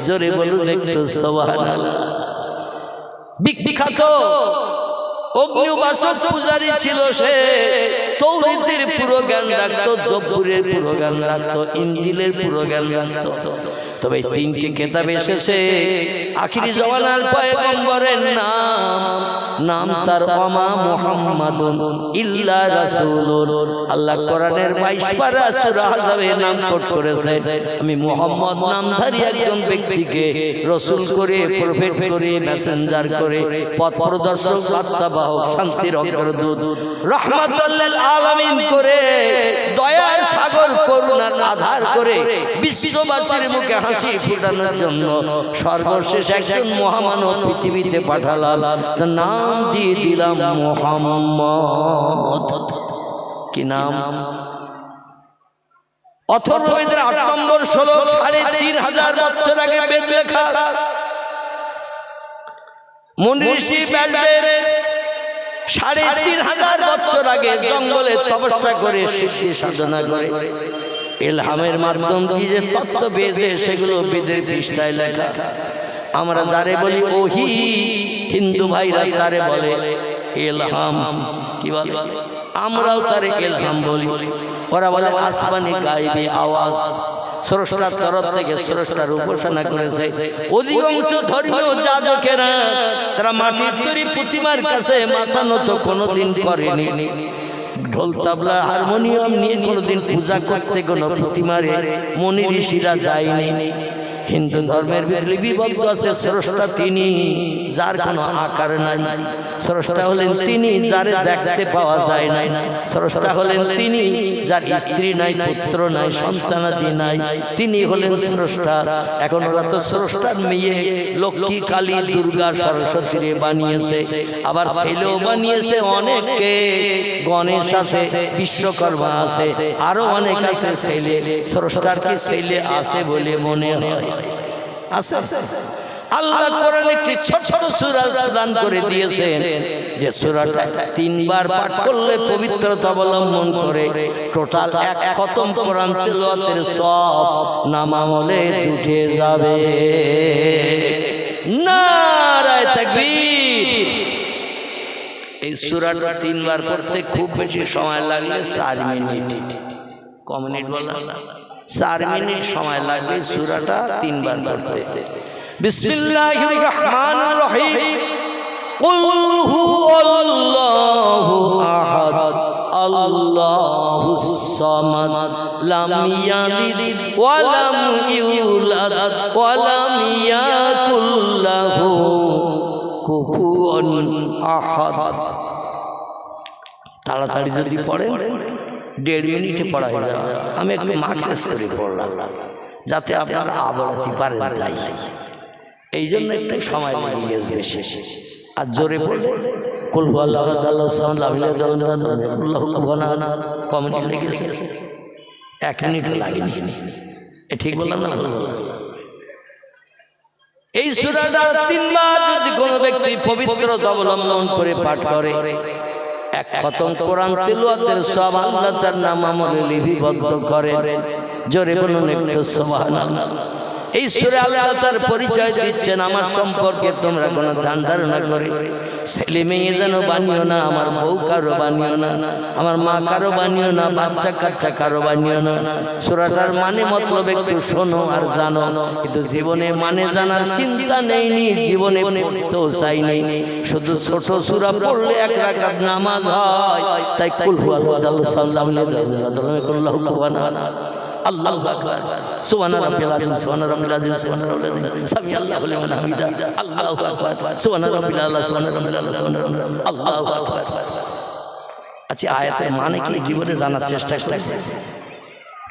জোরে বলুন একটু সুবহানাল্লাহ। বিখ্যাত অগ্নি উপাসক পূজারী ছিল সে। তৌরাতের পুরো জ্ঞান রাখতো, জবুরের পুরো জ্ঞান রাখতো, ইনজিলের পুরো জ্ঞান রাখতো। তবে তিনটি কিতাব এসেছে আখিরি জমানার পয়গম্বরের নাম তার ওমা মুহাম্মাদুন ইল্লা রাসূলুন। আল্লাহ কোরআনের 22 পারা সূরা আহজাবে নাম কোট করেছে, আমি মুহাম্মদ নামধারী একজন ব্যক্তিকে রাসূল করে, প্রফেট করে, মেসেঞ্জার করে, পথ প্রদর্শক, বার্তাবাহক, শান্তির অগ্রদূত, রাহমাতুল লিল আলামিন করে, দয়ার সাগর, করুণার আধার করে বিশ্ববাসীর মুখে হাসি ফোটানোর জন্য সর্বশেষ একজন মহামানব পৃথিবীতে পাঠালাম। তার নাম দিয়ে দিলাম মুহাম্মদ। কি নাম? অথর্ববেদের 8 নম্বর শ্লোক, 3500 বছর আগে বেদ লেখা। মুনি ঋষি ব্যাসদেব 3500 বছর আগে জঙ্গলে তপস্যা করে, সিদ্ধি সাধনা করে, ইলহামের মাধ্যম দিয়ে যে তত্ত্ব বেদে, সেগুলো বেদের পৃষ্ঠায় লেখা। আমরা যারে বলি ওহি, হিন্দু ভাইরা তারে বলে ইলহাম। কি বলে? আমরাও তারে ইলহাম বলি। ওরা বলে আসমানি গায়বী আওয়াজ, স্রষ্টার তরফ থেকে স্রষ্টার উপাসনা করেছে। অধিকাংশ ধর্মীয় যাজকেরা তারা মাটির তৈরি প্রতিমার কাছে মাথা নত কোনোদিন করেনি। ঢোল তাবলা হারমোনিয়াম নিয়ে কোনোদিন পূজা করতে কোনো প্রতিমারে মুনি ঋষিরা যায়নি। হিন্দু ধর্মের ভিতরে বিভক্ত আছে। স্রষ্টা তিনি, যার কোনো আকার নাই। স্রষ্টা হলেন তিনি, যারে দেখতে পাওয়া যায় না। স্রষ্টা হলেন তিনি, যার স্ত্রী নাই, পুত্র নাই, সন্তানাদি নাই। তিনি হলেন স্রষ্টা। এখন ওরা তো স্রষ্টার মেয়ে লক্ষ্মী, কালী, দুর্গা, সরস্বতীরে বানিয়েছে, আবার ছেলেও বানিয়েছে অনেককে। গণেশ আছে, বিশ্বকর্মা আছে, আরো অনেক আছে ছেলে। স্রষ্টার কি ছেলে আছে বলে মনে হয়? আছে। আল্লাহ কোরআনে একটি ছোট সূরা দান করে দিয়েছেন, যে সূরাটা 3 বার পাঠ করলে পবিত্রতা অবলম্বন করে টোটাল 1 খতম কোরআন তেলাওয়াতের সব নামামলে জুটে যাবে। নারায়ে তাকবীর। এই সূরাটা 3 বার পড়তে খুব বেশি সময় লাগলে 4 মিনিট। ক মিনিট বলা? 4 মিনিট সময় লাগবে সূরাটা 3 বার পড়তে। বিসমিল্লাহির রহমানির রহিম। কুল হুয়াল্লাহু আহাদ, আল্লাহুস সামাদ, লাম ইয়ালিদ ওয়া লাম ইউলাদ ওয়া লাম ইয়াকুল লাহু কুফুয়ান আহাদ। তাড়াতাড়ি যদি পড়েন 1.5 মিনিটে পড়া হয়ে যাবে। আমি একটু মাখলেস করে পড়লাম যাতে আপনারা আবড়াতে পারেন, তাই এই জন্য একটু সময় লেগে গেছে বেশি। আর জোরে পড়লে কুল হুয়াল্লাহু আহাদ, আল্লাহুস সামাদ, লাম ইয়ালিদ ওয়া লাম ইউলাদ ওয়া লাম ইয়াকুল লাহু কুফুয়ান আহাদ। কম মিনিট লেগেছে? 1 মিনিট লাগেনি। এ ঠিক বললাম না? এই সূরাটা 3 বার যদি কোনো ব্যক্তি পবিত্রতা অবলম্বন করে পাঠ করে, এক খতম কোরআন তিলাওয়াতের সওয়াব আল্লাহ তার নাম আমলে লিপিবদ্ধ করেন। জোরে বলুন একটু সুবহানাল্লাহ। এই সূরা আল্লাহ তার পরিচয় দিচ্ছেন, আমার সম্পর্কে তোমরা কোনো ধ্যান ধারণা করে ছেলে মেয়ে যেন বানিও না, আমার বউ কারো বানিও না, আমার মা কারো বানিও না, বাচ্চা কাচ্চা কারো বানিও না। সূরাটার মানে মতলব একটু শোনো আর জানো, কিন্তু জীবনে মানে জানার চিন্তা নেই, জীবনে পড়তেও চাই নেই। শুধু ছোট সূরা পড়লে 1 রাকাত নামাজ হয়, তাই কুল হুয়াল্লাহু আল্লাহু আকবার, সুবহান রাব্বিল আযীম, সুবহান রাব্বিল আযীম, সুবহান রাব্বিল আযীম, সামি আল্লাহু লিমান হামিদা, আল্লাহু আকবার, সুবহান রাব্বিল আলা, সুবহান রাব্বিল আলা, সুবহান রাব্বিল আল্লাহু আকবার। আচ্ছা, আয়াতের মানে কি জীবনে জানার চেষ্টা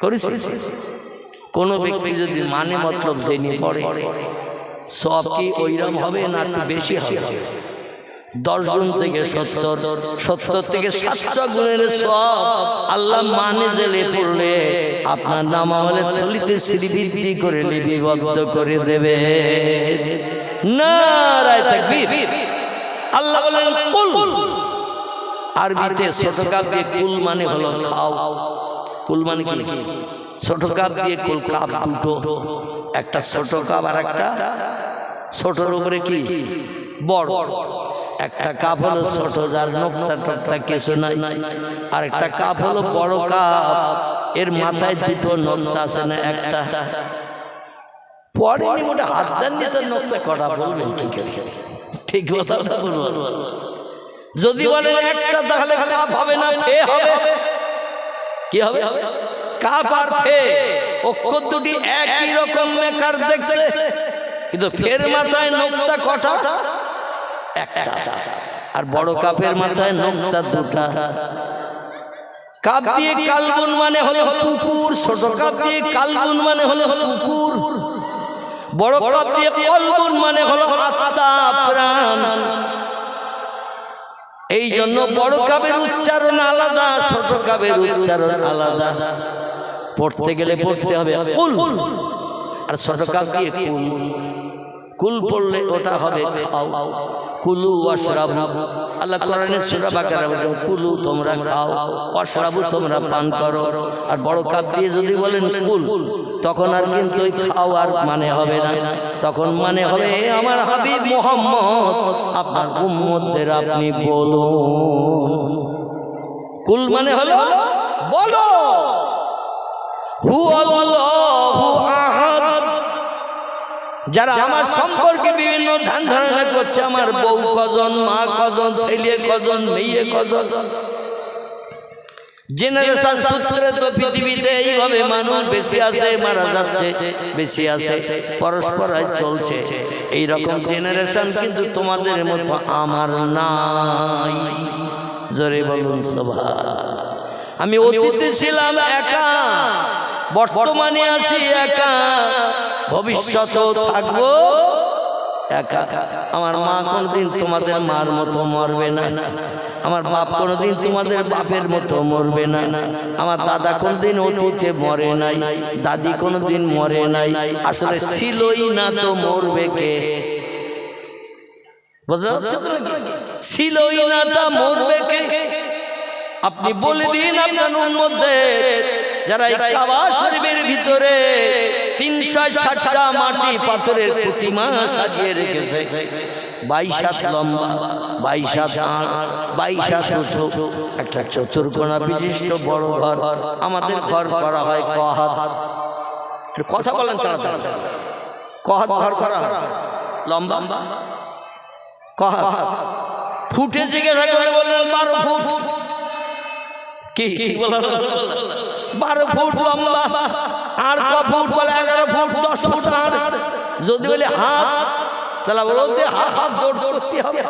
করেছি? কোন ব্যক্তি যদি মানে মতলব জেনে পড়ে, সব কি ওইরকম হবে না একটু বেশি হবে? 10 গুণ থেকে 70 থেকে 700 গুণের সওয়াব আল্লাহ মানে জেলে পড়লে আপনার নাম আমলে থলিতে শ্রীবৃদ্ধি করে লিপিবদ্ধ করে দেবে। নারায়ে তাকবীর। আল্লাহ বলেন কুল, আরবিতে ছোট কাপ দিয়ে কুল মানে হলো খাও। কুল মানে কি? ছোট কাপ দিয়ে কুল, কাপ দুটো, একটা ছোট কাপ আর একটা ছোটর উপরে কি বড়। একটা কাপ হলো ছোট, যার নোকতা টোকতা কিছু নাই, আর একটা কাপ হলো বড় কাপ, এর মাথায় দুটো নোকতা আছে না, একটা পড়েনি মোটা হাত দেন নি, তো নোকতা কটা বলবেন কি করে? ঠিক কথাটা বলবো। যদি বলেন একটা, তাহলে কাপ হবে না, ফে হবে। কি হবে? কাপ আর ফে, অক্ষর দুটি একই রকম মেকার দেখতে, কিন্তু ফের মাথায় নোকতা কটা? একটা। আর বড় কাপের মাথায় নোকতা দুটা। কাপ দিয়ে কালবুন মানে হলো পুকুর, ছোট কাপ দিয়ে কালবুন মানে হলো পুকুর, বড় কাপ দিয়ে কলবুন মানে হলো আত্মা, প্রাণ। এই জন্য বড় কাপের উচ্চারণ আলাদা, ছোট কাপের উচ্চারণ আলাদা। পড়তে গেলে পড়তে হবে কুল, আর ছোট কাপ দিয়ে কুল। কুল পড়লে ওটা হবে খাও। কুলু ওয়াশরাবু, আল্লাহ কোরআনে সূরা বাকারা বলেন কুলু তোমরা খাও, ওয়াশরাবু তোমরা পান করো। আর বড় কাপ দিয়ে যদি বলেন কুল, তখন আর কিন্তু ওই খাও আর মানে হবে না, তখন মানে হবে আমার হাবিব মুহাম্মদ আপনার উম্মতদের আপনি বলুন। কুল মানে হলো বলো, হু আল্লাহু আহাদ। যারা আমার সম্পর্কে বিভিন্ন ধ্যান ধারণা করছে, আমার বউ কজন, মা কজন, ছেলে কজন, মেয়ে কজন, জেনারেশন সূত্রে তো পৃথিবীতে এইভাবে মানুষ বেঁচে আছে, মারা যাচ্ছে, বেঁচে আছে, পরস্পর চলছে। এইরকম জেনারেশন কিন্তু তোমাদের মতো আমার নাই। জোরে বলুন সুবহানাল্লাহ। আমি অতীতে ছিলাম একা, বর্তমানে আছি একা, ভবিষ্যতেও থাকবো একা। আমার মা কোনদিন তোমাদের মার মতো মরবে না, আমার বাপ কোনদিন তোমাদের বাপের মতো মরবে না, আমার দাদা কোনদিন অতীতে মরে নাই, দাদি কোনদিন মরে নাই। আসলে ছিলই না তো মরবে কে? বুঝা যাচ্ছে? ছিলই না তা মরবে কে? আপনি বলে দিন আপনার উম্মতদের, যারা এই কাবা শরীফের ভিতরে 360টা মাটি পাথরের প্রতিমা সাজিয়ে রেখেছে, 22 হাত লম্বা, 22 হাত আড়, 22 হাত উঁচু, একটা চতুর্কোণা বিশিষ্ট বড় ঘর। আমাদের ঘর করা হয় কহাত। কথা বলেন তাড়াতাড়ি। কহাত ঘর করা হয় লম্বা, কহাত ফুটে জিজ্ঞাসা করে বললেন 12 ফুট। কি ঠিক বললাম? 12 ফুট লম্বা। আর ক ফুট বলে? 11 ফুট 10 ফুট আর। যদি বলে হাত, তাহলে বলতে হাত জোর করতে হবে।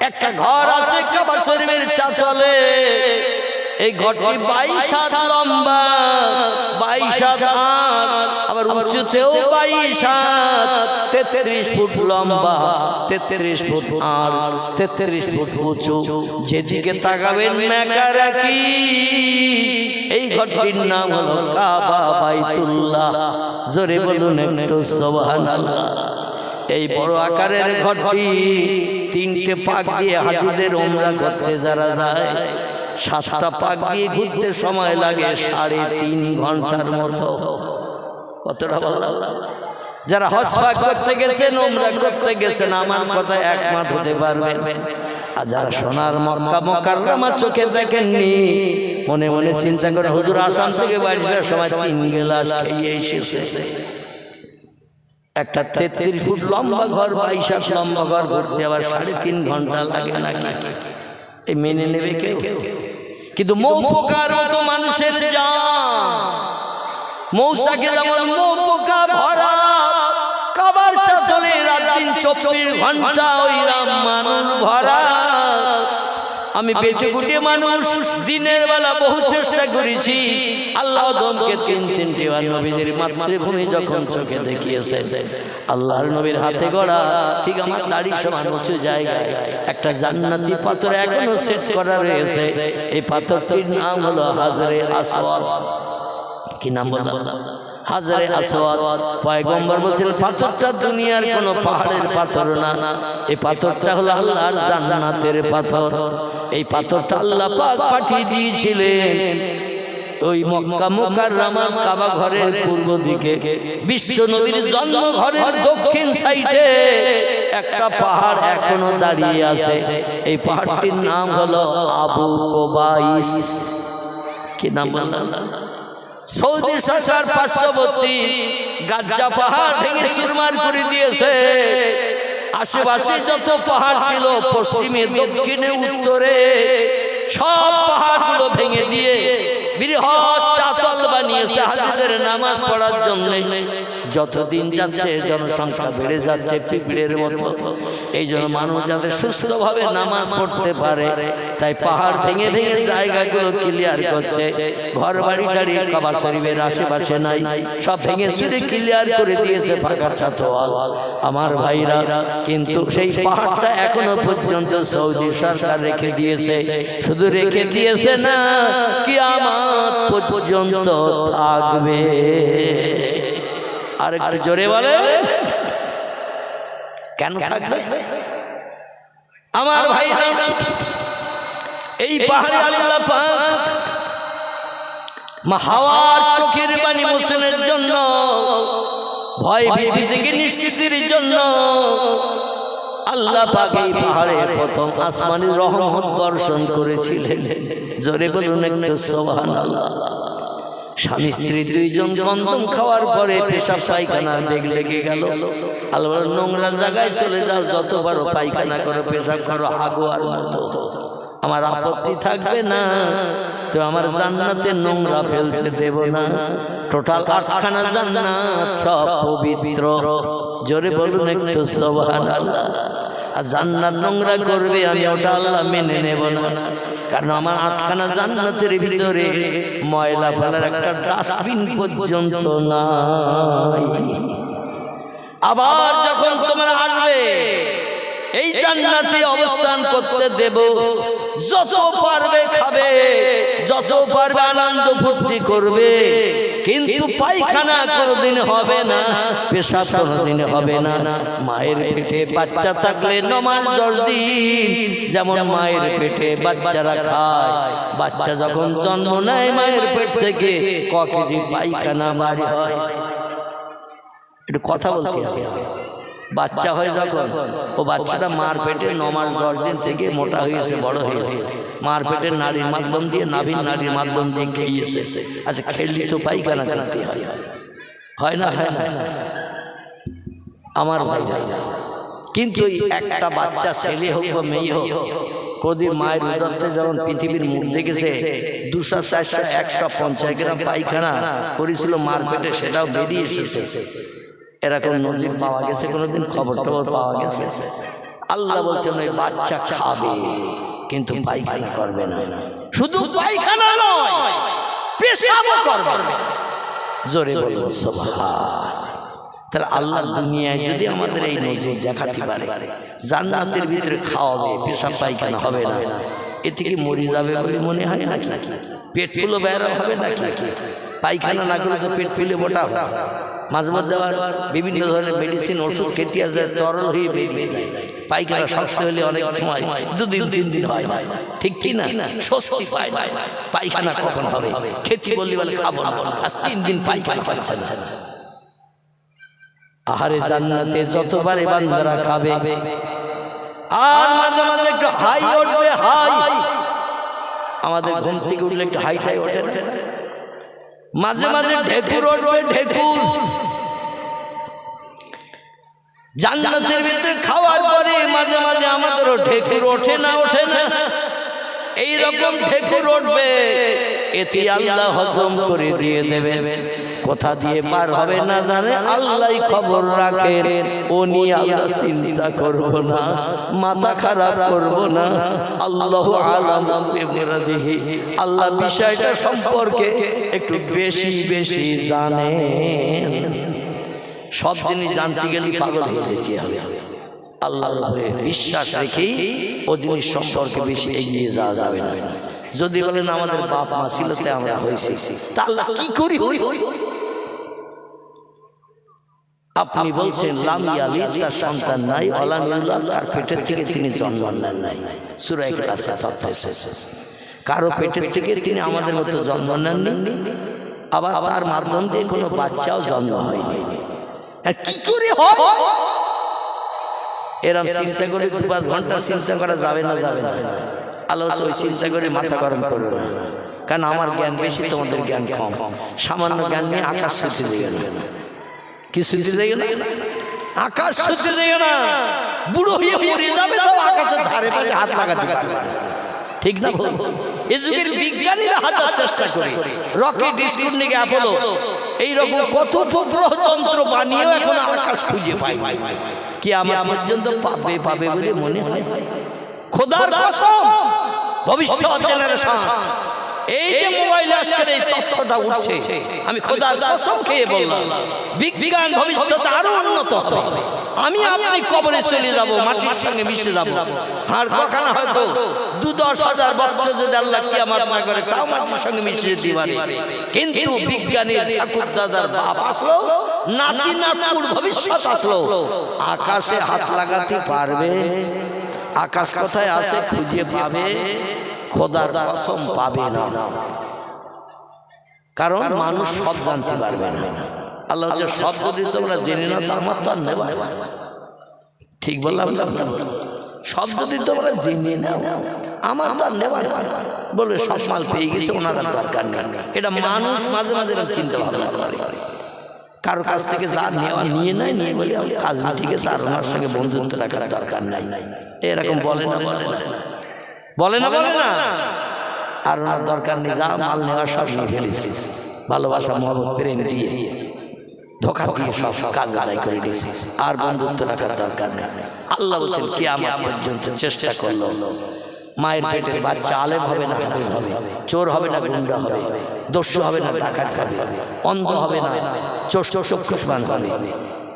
একটা ঘর আছে কাবা শরীফের চাতালে, এই ঘরটি 22 হাত লম্বা, 22 হাত আড়, আবার উঁচুতেও 22 হাত, 33 ফুট লম্বা, 33 ফুট আড়, 33 ফুট উঁচু। যেদিকে তাকাবেন মেকারাকি। এই ঘরটির নাম হলো কাবা বাইতুল্লাহ। জোরে বলুন একটু সুবহানাল্লাহ। এই বড় আকারের ঘরটি 3টে পাক দিয়ে হাজিদের উমরা করতে যারা যায় 7টা পাক দিয়ে ঘুরতে সময় লাগে 3.5 ঘন্টার মতো। কতটা বললাম? যারা হজ পাক করতে গেছেন উমরা করতে গেছেন আমার কথা একমত হতে পারবেন। আর যারা সোনার মক্কা মুকাররমা চোখে দেখেননি মনে মনে চিন্তা করে হুজুর আসাম থেকে বাড়ি যাওয়ার সময় 3 গ্লাস খেয়ে এসেছে। একটা 33 ফুট লম্বা ঘর 22 হাত লম্বা ঘর ঘুরতে আবার 3.5 ঘন্টা লাগে নাকি? এই মেনে নেবে কেউ? কিন্তু মৌ পোকার মতো মানুষের জান, মৌসাকে যেমন মৌ পোকা ভরা কাবার চাতলে রাত দিন 24 ঘন্টা ওই রাম মানুষ ভরা। আমি বেটে গুটে মানুষ দিনের বেলা বহু চেষ্টা করেছি। আল্লাহ দমকে 3-3টে বার নবীদের মাতৃভূমি যখন চোখে দেখিয়েছে, আল্লাহর নবীর হাতে গড়া ঠিক আমার দাড়ি সমান উঁচু জায়গায় একটা জান্নাতি পাথর এখনো সেট করা রয়েছে। এই পাথরটির নাম হলো হাজরে আসওয়াদ। কি নাম বললাম? হাজরে আসওয়াদ। পয়গম্বর বলেছেন পাথরটা দুনিয়ার কোনো পাহাড়ের পাথর না, এই পাথরটা হলো আল্লাহর জান্নাতের পাথর। এই পাথরটা আল্লাহ পাক পাঠিয়ে দিয়েছিলেন ওই মক্কা মুকাররমার কাবা ঘরের পূর্ব দিকে, বিশ্ব নবীর জন্ম ঘরের দক্ষিণ সাইডে একটা পাহাড় এখনো দাঁড়িয়ে আছে। এই পাহাড়টির নাম হলো আবু কোবাইস। কি নাম বললাম? সৌদি সরকার পার্শ্ববর্তী গাজ্জা পাহাড় ভেঙে চুরমার করে দিয়েছে। আশেপাশে যত পাহাড় ছিল পশ্চিমে দক্ষিণে উত্তরে সব পাহাড়গুলো ভেঙে দিয়ে বৃহৎ চাতাল বানিয়েছে হাজিদের নামাজ পড়ার জন্য। যতদিন যাচ্ছে জনসংখ্যা বেড়ে যাচ্ছে পিঁপড়ের মতো। এই জন্য মানুষ যাতে সুস্থভাবে নামাজ পড়তে পারে তাই পাহাড় ভেঙে ভেঙে জায়গাগুলো ক্লিয়ার করছে। ঘর বাড়ি টাড়ি কাবা শরীফের আশেপাশে নাই, সব ভেঙে চুরে ক্লিয়ার করে দিয়েছে ফাঁকা চাতওয়াল। আমার ভাইরা, কিন্তু সেই পাহাড়টা এখনো পর্যন্ত সৌদি সরকার রেখে দিয়েছে। শুধু রেখে দিয়েছে না, কিয়ামত পর্যন্ত থাকবে। আর একটু জোরে বলে কেন থাকবে? আমার ভাইরা, এই পাহাড়ে আল্লাহ পাক হাওয়ার চোখের পানি মোচনের জন্য, ভয় ভীতি থেকে নিষ্কৃতির জন্য আল্লাহ পাক এই পাহাড়ে প্রথম আসমানি রহমত বর্ষণ করেছিলেন। জোরে বলুন একটু সুবহানাল্লাহ। স্বামী স্ত্রী দুইজন কন্দম খাওয়ার পরে পেশাব পায়খানার বেগ লেগে গেল। আল্লাহ নোংরা জায়গায় চলে যাও, যত পারো পায়খানা করো, পেশাব করো, হাগুয়ার মতো, আমার আপত্তি থাকবে না। তো আমার জান্নাতে নোংরা ফেলতে দেব না। টোটাল 8খানা জান্নাত সব পবিত্র। জোরে বলুন একটু সুবহানাল্লাহ। আর জান্নাত নোংরা করবে আমি ওটা আল্লাহ মেনে নেব না, কারণ আমার 8খানা জান্নাতের ভিতরে ময়লা ফেলার একটা ডাস্টবিন পর্যন্ত নাই। আবার যখন তোমরা আসবে এই জান্নাতে অবস্থান করতে দেব, যত পারবে খাবে, যত পারবে আনন্দ ফুর্তি করবে, কিন্তু পায়খানা কোনোদিন হবে না, পেশাব কোনোদিন হবে না। মায়ের পেটে বাচ্চা থাকলে 9 মাস 10 দিন যেমন মায়ের পেটে বাচ্চারা খায়, বাচ্চা যখন জন্ম নেয় মায়ের পেট থেকে ক কেজি পায়খানা বাড়ি হয়। একটু কথা বলতে হবে। বাচ্চা হয় যখন, ও বাচ্চাটা মার পেটে 9 মাস 10 দিন থেকে মোটা হয়েছে, বড় হয়েছে, মার পেটের নাড়ির মাধ্যম দিয়ে, নাভির নাড়ির মাধ্যম দিয়ে খেয়েছে। আচ্ছা, খেললি তো পায়খানা করতে হয়, হয় না? হয় না আমার ভাই? কিন্তু একটা বাচ্চা ছেলে হোক বা মেয়ে হোক, কোনদিন মায়ের উদরতে যখন পৃথিবীর মুখ দেখেছে 200, 400, 150 গ্রাম পায়খানা করেছিল মার পেটে, সেটাও বেরিয়ে এসেছে। এরকম নজির পাওয়া গেছে? কোনোদিন খবর টবর পাওয়া গেছে? আল্লাহ বলছেন ওই বাচ্চা খাবে কিন্তু পায়খানা করবে না। শুধু পায়খানা নয়, পেশাবও করবে না। জোরে বলুন সুবহান। তাহলে আল্লাহ দুনিয়ায় যদি আমাদের এই নজির দেখাতে পারে, জান্নাতের ভিতরে খাওয়াবে, পেশাব পায়খানা হবে না, এ থেকে মরে যাবে বলে মনে হয় নাকি? পেট ফুলে বের হবে নাকি? পায়খানা না করলে তো পেট ফুলে মোটা হয়। মাঝে মধ্যে আবার বিভিন্ন ধরনের মেডিসিন ওষুধ খেতে আসে, তরল হয়ে বেরিয়ে যায়। পায়খানা শক্ত হলে অনেক সময় 2 দিন 3 দিন হয় না, ঠিক কি না? স্বস্তি পায় না, পায়খানা কখন হবে, খেতে বললে বলে খাবো না, আজ 3 দিন পায়খানা হচ্ছে না। আহারে জান্নাতে যতবারে বান্দারা খাবে, আর মাঝে মাঝে একটু হাই উঠবে, হাই। আমাদের ঘুম থেকে উঠলে একটু হাইটাই ওঠে না, মাঝে মাঝে ঢেকুর উঠবে, ঢেকুর। জান্নাতের ভিতরে খাওয়ার পরে মাঝে মাঝে আমাদেরও ঢেকুর ওঠে না, ওঠে না? এইরকম ঢেকুর উঠবে, এতে আল্লাহ হজম করে দিয়ে দেবে। কোথা দিয়ে পার হবে না জানে আল্লাহই খবর রাখেন। ও নিয়ে আল্লাহ চিন্তা করব না, মাথা খারাপ করব না। আল্লাহু আলাম বিমুরাদিহি, আল্লাহ বিষয়টা সম্পর্কে একটু বেশি বেশি জানেন। সব জিনিস জানতে গেলে পাগল হয়ে যেতে হবে। আল্লাহর উপরে বিশ্বাস রেখেই ও জিনিস সম্পর্কে বেশি এগিয়ে যাওয়া যাবে না। যদি বলেন আমাদের বাপ মা ছিল তাই আমরা হয়েছি, তা আল্লাহ কি করি হই? আপনি বলছেন লাম ইয়ালিদ, তার সন্তান নাই, ওয়ালাম ইউলাদ, তার পেটের থেকে তিনি জন্ম নেন নাই। সূরা ইখলাসে তথ্য এসেছে। কারো পেটের থেকে তিনি আমাদের মতো জন্ম নেননি, আবার তার মাধ্যম দিয়ে কোনো বাচ্চাও জন্ম হয়নি। কি করে হয়? এরকম চিন্তা করে 2-5 ঘন্টা চিন্তা করা যাবে না, যাবে না। আল্লাহ ওই চিন্তা করে মাথা গরম করবে না, কারণ আমার জ্ঞান বেশি, তোমাদের জ্ঞান কম। সামান্য জ্ঞান নিয়ে আকাশ ছুঁতে দেবে না। কি ছুঁতে দেবে না? আকাশ ছুঁতে দেবে না। বুড়ো হয়ে মরে যাবে, তাও আকাশের ধারে ধারে হাত লাগাতে পারবে না, ঠিক না? এই যুগের বিজ্ঞানীরা হাজার চেষ্টা করে, রকেট, স্পুটনিক, অ্যাপোলো, এইরকম কত উপগ্রহ যন্ত্র বানিয়েও এখন আকাশ খুঁজে পায়। কি আমার পর্যন্ত পাবে পাবে বলে মনে হয়? খোদার কসম, ভবিষ্যৎ জেনারেশন, এই যে মোবাইলে আজকের এই তথ্যটা উঠছে, আমি খোদার কসম খেয়ে বললাম, বিজ্ঞান ভবিষ্যতে আরো উন্নত হবে। আমি আপনি কবরে চলে যাব, মাটির সঙ্গে মিশে যাব, আর কখনো হয়তো 2-10 হাজার বছর যদি আল্লাহ কিয়ামত না করে, তাও মাটির সঙ্গে মিশে যেতে পারে। কিন্তু বিজ্ঞানীর ঠাকুর দাদার বাপ আসলো, নাতি নাতপুর ভবিষ্যৎ আসলো, আকাশে হাত লাগাতে পারবে? আকাশ কোথায় আছে খুঁজে পাবে? খোদার কসম পাবে না, কারণ মানুষ সব জানতে পারবে না। আল্লাহ হচ্ছে সব যদি তোমরা জেনে নাও, তো আমার তো আর নেবা। ঠিক বললাম? সব যদি তোমরা জেনে নাও, আমার তো আর নেবা না। বলবে সব মাল পেয়ে গেছে, ওনার দরকার নেই। এটা মানুষ মাঝে মাঝে চিন্তা ভাবনা করে। কারো কাছ থেকে যা নেওয়া নিয়ে নেয়, নিয়ে বলে কাজ ঠিক আছে, আর ওনার সঙ্গে বন্ধুত্ব রাখার দরকার নাই। এরকম বলে না, বলে না, বলে না, বলে না। আর ওনার দরকার নেই, যা মাল নেওয়া সব নিয়ে ফেলেছি, ভালোবাসা, মহব্বত, প্রেম দিয়ে, ধোঁকা দিয়ে সব কাজ আদায় করে দিয়েছি, আর বন্ধুত্ব রাখার দরকার নেই। আল্লাহ বলছেন কিয়ামত পর্যন্ত চেষ্টা করলো, মায়ের পেটের বাচ্চা আলেম হবে না হাফেজ হবে, চোর হবে না গুন্ডা হবে, দস্যু হবে না ডাকাত হবে, অন্ধ হবে না চক্ষুষ্মান হবে।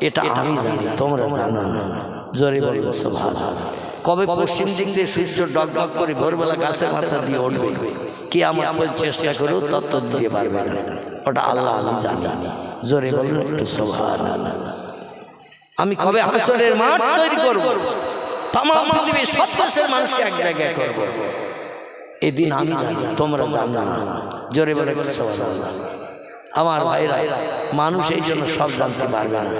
এটা আমি জানি, তোমরা জানো না। জোরে বলুন সুবহানাল্লাহ। কবে পশ্চিম দিক দিয়ে সূর্য ডগডগ করে ভোরবেলা গাছের মাথা দিয়ে উঠবে, কিয়ামত চেষ্টা করেও তত্ত্ব দিতে পারবে না। ওটা আল্লাহ আমি জানি। জোরে বলুন একটু সুবহানাল্লাহ। আমি কবে হাসরের মাঠ তৈরি করব, तमाम पृथ्वी सब देशेर मानुषके एक जायगाय करब, एदिन आमी जानी तोमरा जानो ना। जोरे बोले सुबहानाल्लाह। आमार भाईरा मानुष एई जोन्नो सब जानते पारबे ना,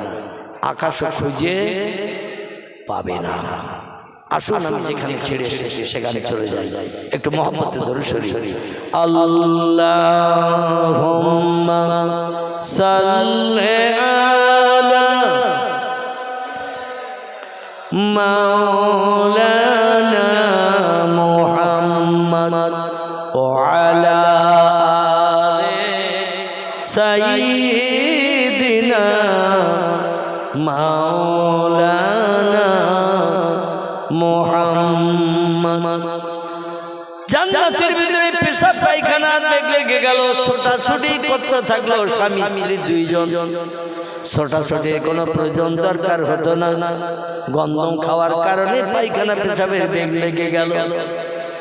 आकाशो खुঁজে पाबे ना। আসুন আমি যেখানে ছেড়ে এসেছি সেখানে চলে যাই, একটু মহব্বতে দরুদ শরীফ। আল্লাহুম্মা সাল্লি আলা মাওলানা মুহাম্মদ ওয়া আলা আলি সাইয়্যিদিনা মাওলানা মুহাম্মদ। জান্নাতের ভিতরে পেশাব পায়খানা লেগে গেল, ছোটাছুটি করতে থাকলো স্বামী স্ত্রী দুইজন। ছোটাছুটির কোনো প্রয়োজন দরকার হতো না, গন্ধম খাওয়ার কারণে পায়খানা পেশাবের বেগ লেগে গেল।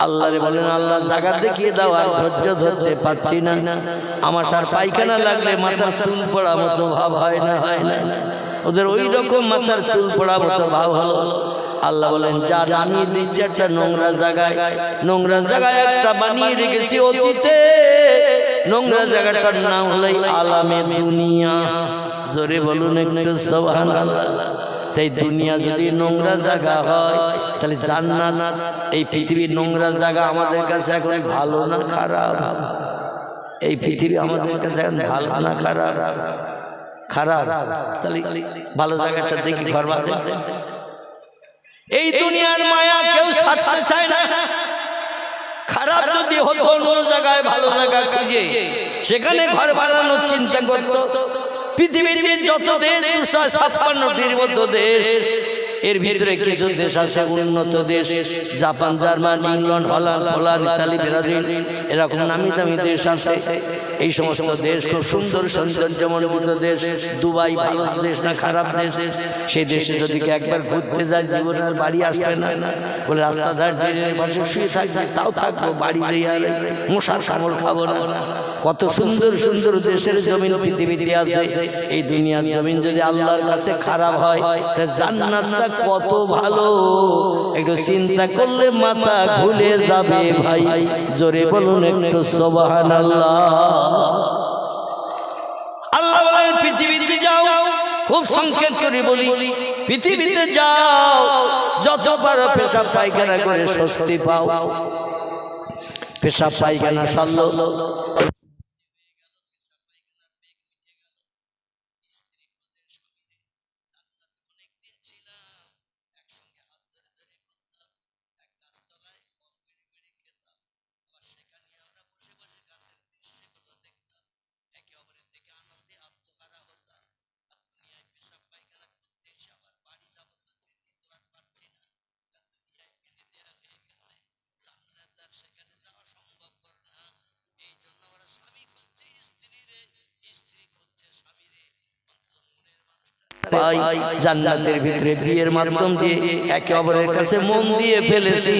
আল্লাহরে বলেন আল্লাহ জায়গা দেখিয়ে দাও, আর ধৈর্য ধরতে পারছি না, আমার সার পায়খানা লাগলে মাথার চুল পড়া মতো ভাব হয় না, হয় না। ওদের ওই রকম মাথার চুল পড়া মতো ভাব হলো। আল্লাহ বলেন যা নামিয়ে দিচ্ছে একটা নোংরা জায়গায়, নোংরা জায়গায় একটা বানিয়ে রেখেছি অতীতে, নোংরা জায়গাটার নাম হলো আলামে দুনিয়া। জোরে বলুন একটু সুবহানাল্লাহ। তাই দুনিয়া যদি নোংরা জায়গা হয় তাহলে জান্নাত, এই পৃথিবীর নোংরা জায়গা আমাদের কাছে এখন ভালো না খারাপ? এই পৃথিবী আমাদের কাছে এখন ভালো না খারাপ? খারাপ। তাহলে ভালো জায়গাটা দেখি বরবাদ। এই দুনিয়ার মায়া কেউ ছাড়তে চায় না। খারাপ যদি হতো অন্য জায়গায় ভালো জায়গা খুঁজে সেখানে ঘর বানানোর চিন্তা করতো। পৃথিবীতে যত দেশ 256টির মতো দেশ, এর ভিতরে কিছু দেশ আছে উন্নত দেশ, Japan, German, England, Holland, Poland, Italy, Brazil, এরকম নামি দামি দেশ আছে। এই সমস্ত দেশ খুব সুন্দর সৌন্দর্যমণ্ডিত দেশ। দুবাই ভালো দেশ না খারাপ দেশ? সেই দেশে যদি একবার ঘুরতে যায় জীবনে আর বাড়ি আসবে না। বলে রাস্তা ধার ট্রেনের পাশে শুয়ে থাকবে, তাও থাকবো, বাড়ি যেয়ে আর মশার কামড় খাবো না। কত সুন্দর সুন্দর দেশের জমিন পৃথিবীতে আছে। এই দুনিয়ার জমিন যদি আল্লাহর কাছে খারাপ হয় তা জান্নাতটা কত ভালো, একটু চিন্তা করলে মাথা ঘুরে যাবে ভাই। জোরে বলুন একটু সুবহানাল্লাহ। আল্লাহ বলেন পৃথিবীতে যাও, খুব সংক্ষেপ করে বলি, পৃথিবীতে যাও, যত পারো পেশাব পায়খানা করে স্বস্তি পাও। পেশাব পায়খানা সারলো, পাই জান্নাতের ভিতরে বিয়ের মাধ্যম দিয়ে একে অপরের কাছে মন দিয়ে ফেলেছি।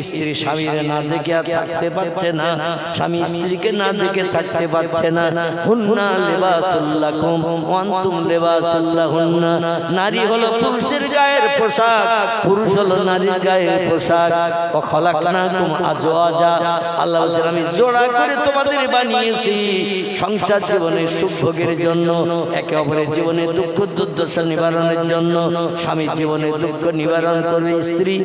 স্ত্রী স্বামীকে না দেখে আর থাকতে পারছে না, স্বামী স্ত্রীকে না দেখে থাকতে পারছে না। হুন্না লিবাসুল লাকুম ওয়া আনতুম লিবাসুল লাহুন্না। নারী হলো পুরুষের গায়ের পোশাক, পুরুষ হলো নারীর গায়ের পোশাক। ওয়া খালাকনাকুম আজওয়াজা, আল্লাহ বলেন আমি জোড়া করে তোমাদের বানিয়েছি সংসার জীবনের সুখ ভোগের জন্য, একে অপরের জীবনে দুঃখ দুর্দশা নিবারণের জন্য। স্বামী জীবনে দুঃখ নিবারণ করবে স্ত্রী,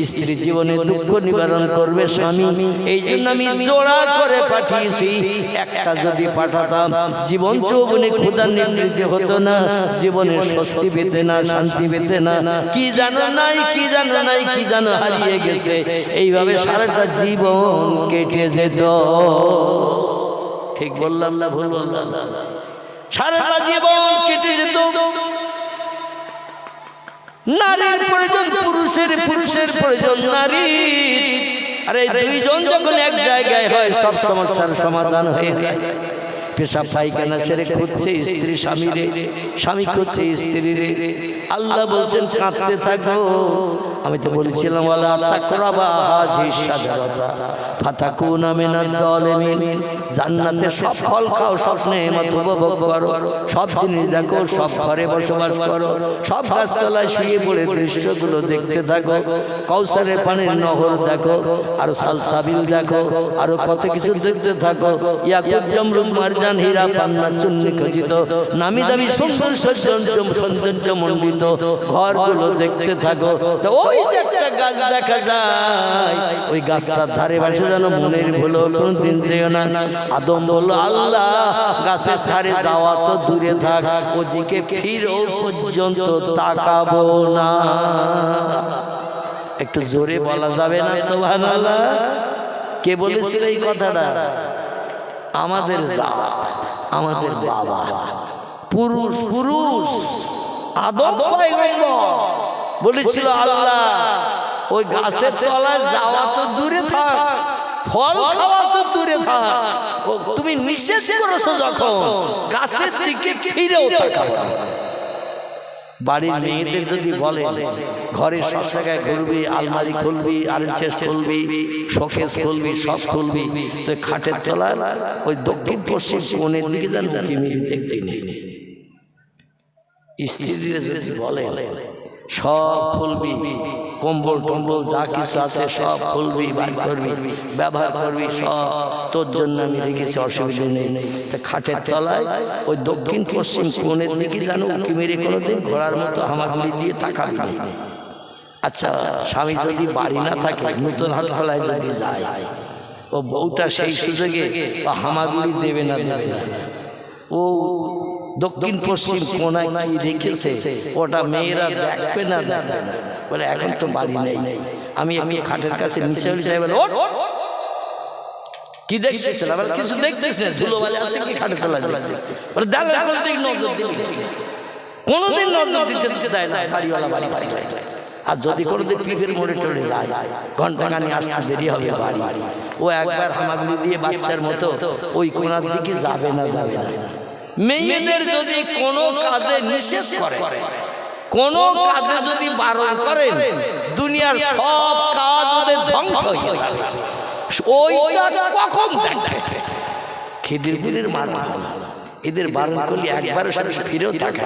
স্ত্রী জীবনে দুঃখ নিবারণ করবে স্বামী। এই জন্য আমি জোড়া করে পাঠিয়েছি। একটা যদি পাঠাতাম জীবন যৌবনে ক্ষুধা নিবৃত্তি হতো না, জীবনে স্বস্তি পেতে না, শান্তি পেতে না। কি জানো নাই, কি জানো নাই, কি জানো হারিয়ে গেছে, এইভাবে সারাটা জীবন কেটে যেত। ঠিক বললাম না ভুল বললাম? সারাটা জীবন কেটে যেত। নারীর প্রয়োজন পুরুষের, পুরুষের প্রয়োজন নারীর। আরে দুইজন যখন এক জায়গায় হয় সব সমস্যার সমাধান হয়ে যায়। পেশাব পায়খানা সেরে খুঁজছে স্ত্রী স্বামীরে, স্বামী খুঁজছে স্ত্রীরে। আল্লাহ বলছেন কাঁদতে থাকো। আমি তো বলেছিলাম ওয়ালা তাকরাবা হাযিহিশ শাজারাতা ফাতাকুনা মিনাজ জালিমিন। জান্নাতে সব ফল খাও, সব নেয়ামত উপভোগ করো, সব জিনিস দেখো, সব ঘরে বসবাস করো, সব গাছতলায় শুয়ে পড়ে দৃশ্যগুলো দেখতে থাকো। কাউসারের পানির নহর দেখো, আর সালসাবিল দেখো, আরো কত কিছু দেখতে থাকো। ইয়াকুত জামরুদ মারজান হীরা পান্না চুন্নি খচিত নামি দামি সুন্দর সৌন্দর্যমণ্ডিত ঘরগুলো দেখতে থাকো। তো ওই একটা গাছ দেখা যায়, ওই গাছটার ধারে বাসে যেন মনের ভুলো কোনদিন যেও না। আদম বলল আল্লাহ গাছের ধারে যাওয়া তো দূরে থাক, ওদিকে ফিরেও পর্যন্ত তাকাবো না। একটু জোরে বলা যাবে না সুবহানাল্লাহ? কে বলেছিল এই কথাটা? আমাদের জাত, আমাদের বাবা, পুরুষ পুরুষ আদম পয়গম্বর বলেছিল আল্লাহ ওই গাছের তলায় যাওয়া তো দূরে থাক, ফল খাওয়া তো দূরে থাক, তুমি নিষেধ করেছো যখন গাছের দিকে ফিরেও তাকাও না। বাড়ির মেয়েদের যদি বলে ঘরে সব জায়গায় ঘুরবি, আলমারি খুলবি, আরেঞ্চেস খুলবি, শোকেস খুলবি, সব খুলবি, তো খাটের তলার ওই দক্ষিণ পশ্চিম কোণের দিকে যেন উঁকি মেরে দেখতে নেই। স্ত্রীরা যদি বলে সব খুলবি, কম্বল টম্বল যা কিছু আছে সব খুলবি, বার করবি, ব্যবহার করবি, সব তোর জন্য আমি রেখেছি, অসুবিধা নেই। তা খাটের তলায় ওই দক্ষিণ পশ্চিম কোণের দিকে যেন উঁকি মেরে কোনোদিন ঘোড়ার মতো হামাগুড়ি দিয়ে তাকাবি না। আচ্ছা, স্বামী যদি বাড়ি না থাকে, নতুন হাট খোলায় যদি যায়, ও বউটা সেই সুযোগে হামাগুড়ি দেবে না, দেবে না। ও দক্ষিণ পশ্চিম কোণায় কি রেখেছে ওটা মেয়েরা দেখবে না, দেখবে না। বলে এখন তো বাড়ি নেই, আমি খাটের কাছে নিচে যাই, বলে কি দেখছিস? কিছু দেখছিস না, ধুলোবালি আছে কি খাটের তলায়? কোনোদিন নজর দিতে দেয় না বাড়িওয়ালা, বাড়ি থাকলে। আর যদি কোনোদিন পিঠের মোড়ে টড়ে যায়, ঘন্টা খানি আসতে দেরি হবে বাড়ি, ও একবার হামাগুড়ি দিয়ে বাচ্চার মতো ওই কোণার দিকে যাবে না, যাবে না। মেয়েদের যদি কোনো কাজে নিষেধ করে, কোনো কাজে যদি বারণ করেন, দুনিয়ার সব কাজ ওদের ধ্বংস হয়ে যাবে। ওইটা কখন দেখবে? খিদিরপুরের মার এদের বারণ করলে একবারও সাথে ফিরেও থাকে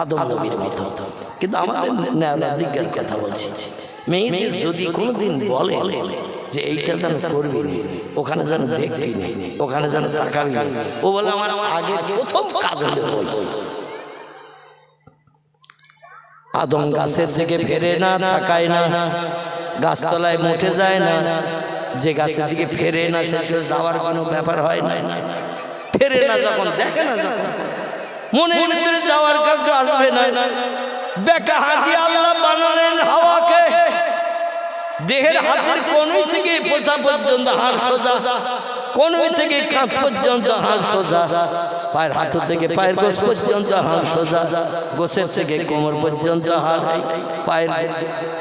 আদম নবীর মতো। কিন্তু আমাদের ন্যায় দিকের কথা বলছি, মেয়েদের যদি কোনোদিন বলে যে এইটা যেন করবি না, ওখানে যেন দেখবি না, ওখানে যেন তাকাবি না, ও বলে আমার আগে প্রথম কাজ হলো ওই। আদম গাছের দিকে ফেরে না, তাকায় না, গাছতলায় মোটে যায় না। যে গাছের দিকে ফেরে না সে যাওয়ার কোনো ব্যাপার হয় না। ফেরে না যখন, দেখে না যখন, মনের ভিতরে যাওয়ার কাজ আসবে না। বেকা হাতি আল্লাহ বানালেন হাওয়াকে, দেহের হাতের কোণই থেকে পোষা পর্যন্ত হাড় সোজা, কোণই থেকে কাঁধ পর্যন্ত হাড় সোজা, পায়ের হাঁটু থেকে পায়ের গোছ পর্যন্ত হাড় সোজা, গোছের থেকে কোমর পর্যন্ত হাড়, পায়ের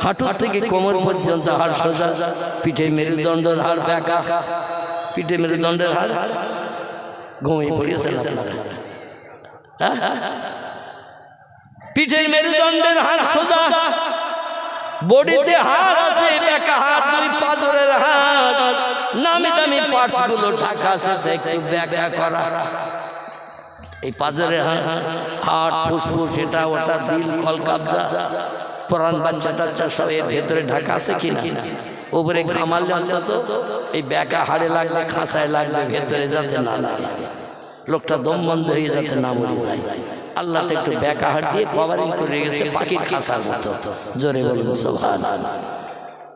হাঁটু থেকে কোমর পর্যন্ত হাড় সোজা, পিঠে মেরুদণ্ডের হাড় বেঁকা, পিঠে মেরুদণ্ডের হাড়। ঘুমিয়ে পড়িয়েছেন আপনারা? পিঠের মেরুদণ্ডের হাড় সোজা, বডিতে হাড় আছে বেঁকা, হাড় দুই পাঁজরের হাড়, নামি দামি পার্টস গুলো ঢাকা আছে একটু বেঁকা করা। এই পাঁজরের হাড়, ফুসফুস, এটা ওটা, দিল, কলকাবজা, প্রাণ, বাচ্চা টাচ্চা সব এর ভেতরে ঢাকা আছে কিনা? উপরে ঘামালে অন্তত এই বেঁকা হাড়ে লাগলে, খাঁচায় লাগলে ভেতরে যাতে না লাগে, লোকটা দম বন্ধ হয়ে যাতে না মরে যায়। আল্লাহ তো একটু বেঁকা হাড় দিয়ে কভারিং করে গেছে পাখির খাঁচার মতো। জোরে বলুন সুবহানাল্লাহ।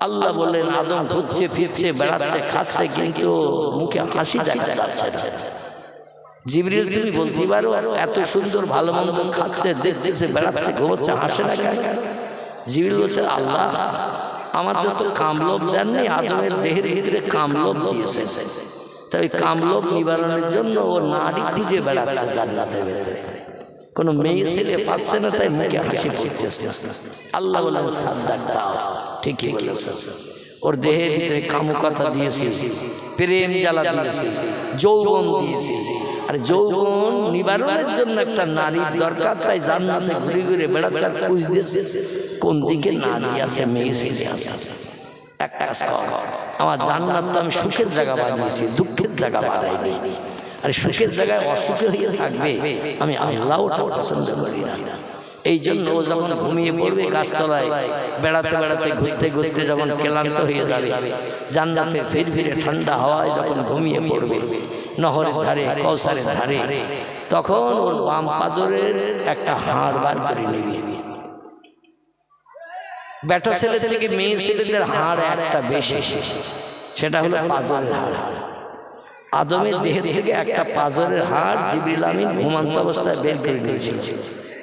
আল্লাহ বললেন আদম ঘুরছে ফিরছে, বেড়াচ্ছে, খাচ্ছে, কিন্তু মুখে হাসি দেখা যাচ্ছে না। জিবরিল তুমি বলতে পারো এত সুন্দর ভালো মন্দ খাচ্ছে, দেখতেছে, বেড়াচ্ছে, ঘুমোচ্ছে, হাসে না কেন? জিবরিল বলছে আল্লাহ আমাদের তো কামলোভ দেননি, আদমের দেহের ভিতরে কামলোভ দিয়েছে, তাই কামলোভ নিবারণের জন্য ও নারী খুঁজে বেড়াচ্ছে জান্নাতের ভেতরে। কোনো মেয়ে ছেলে পাচ্ছে না, তাই মুখে হাসি পড়তেছে না। আল্লাহ বলেন সাদ্দাকতা, ঠিকই বলেছে। ওর দেহের ভিতরে কামুকতা দিয়েছে, প্রেম জ্বালা দিয়েছে, যৌবন দিয়েছে। আর যৌবন নিবারণের জন্য একটা নারীর দরকার, তাই জান্নাতে ঘুরে ঘুরে বেড়াচ্ছে আর খুঁজ দিয়েছে কোন দিকে নারী আছে, মেয়ে ছেলে আছে। এক কাজ কর, আমার জান্নাত তো আমি সুখের জায়গা বানিয়েছি, দুঃখের জায়গা বানাইনি। আর সুখের জায়গায় অসুখে হয়ে থাকবে, আমি আল্লাহ ওটা পছন্দ করি না। এই জন্য ও যখন ঘুমিয়ে পড়বে গাছতলায়, বেড়াতে বেড়াতে, ঘুরতে ঘুরতে যখন ক্লান্ত হয়ে যাবে, জান্নাতের ফিরফিরে ঠান্ডা হাওয়ায় যখন ঘুমিয়ে পড়বে নহরের ধারে, কৌসারের ধারে, তখন ওর বাম পাঁজরের একটা হাড় বার করে নিবি। বেটা ছেলে থেকে মেয়ে ছেলেদের হাড় একটা বেশি, সেটা হলো পাঁজরের হাড়। আদমের দেহের থেকে একটা পাঁজরের হাড় জিবরিল আমিন ঘুমন্ত অবস্থায় বের করে নিয়েছিল।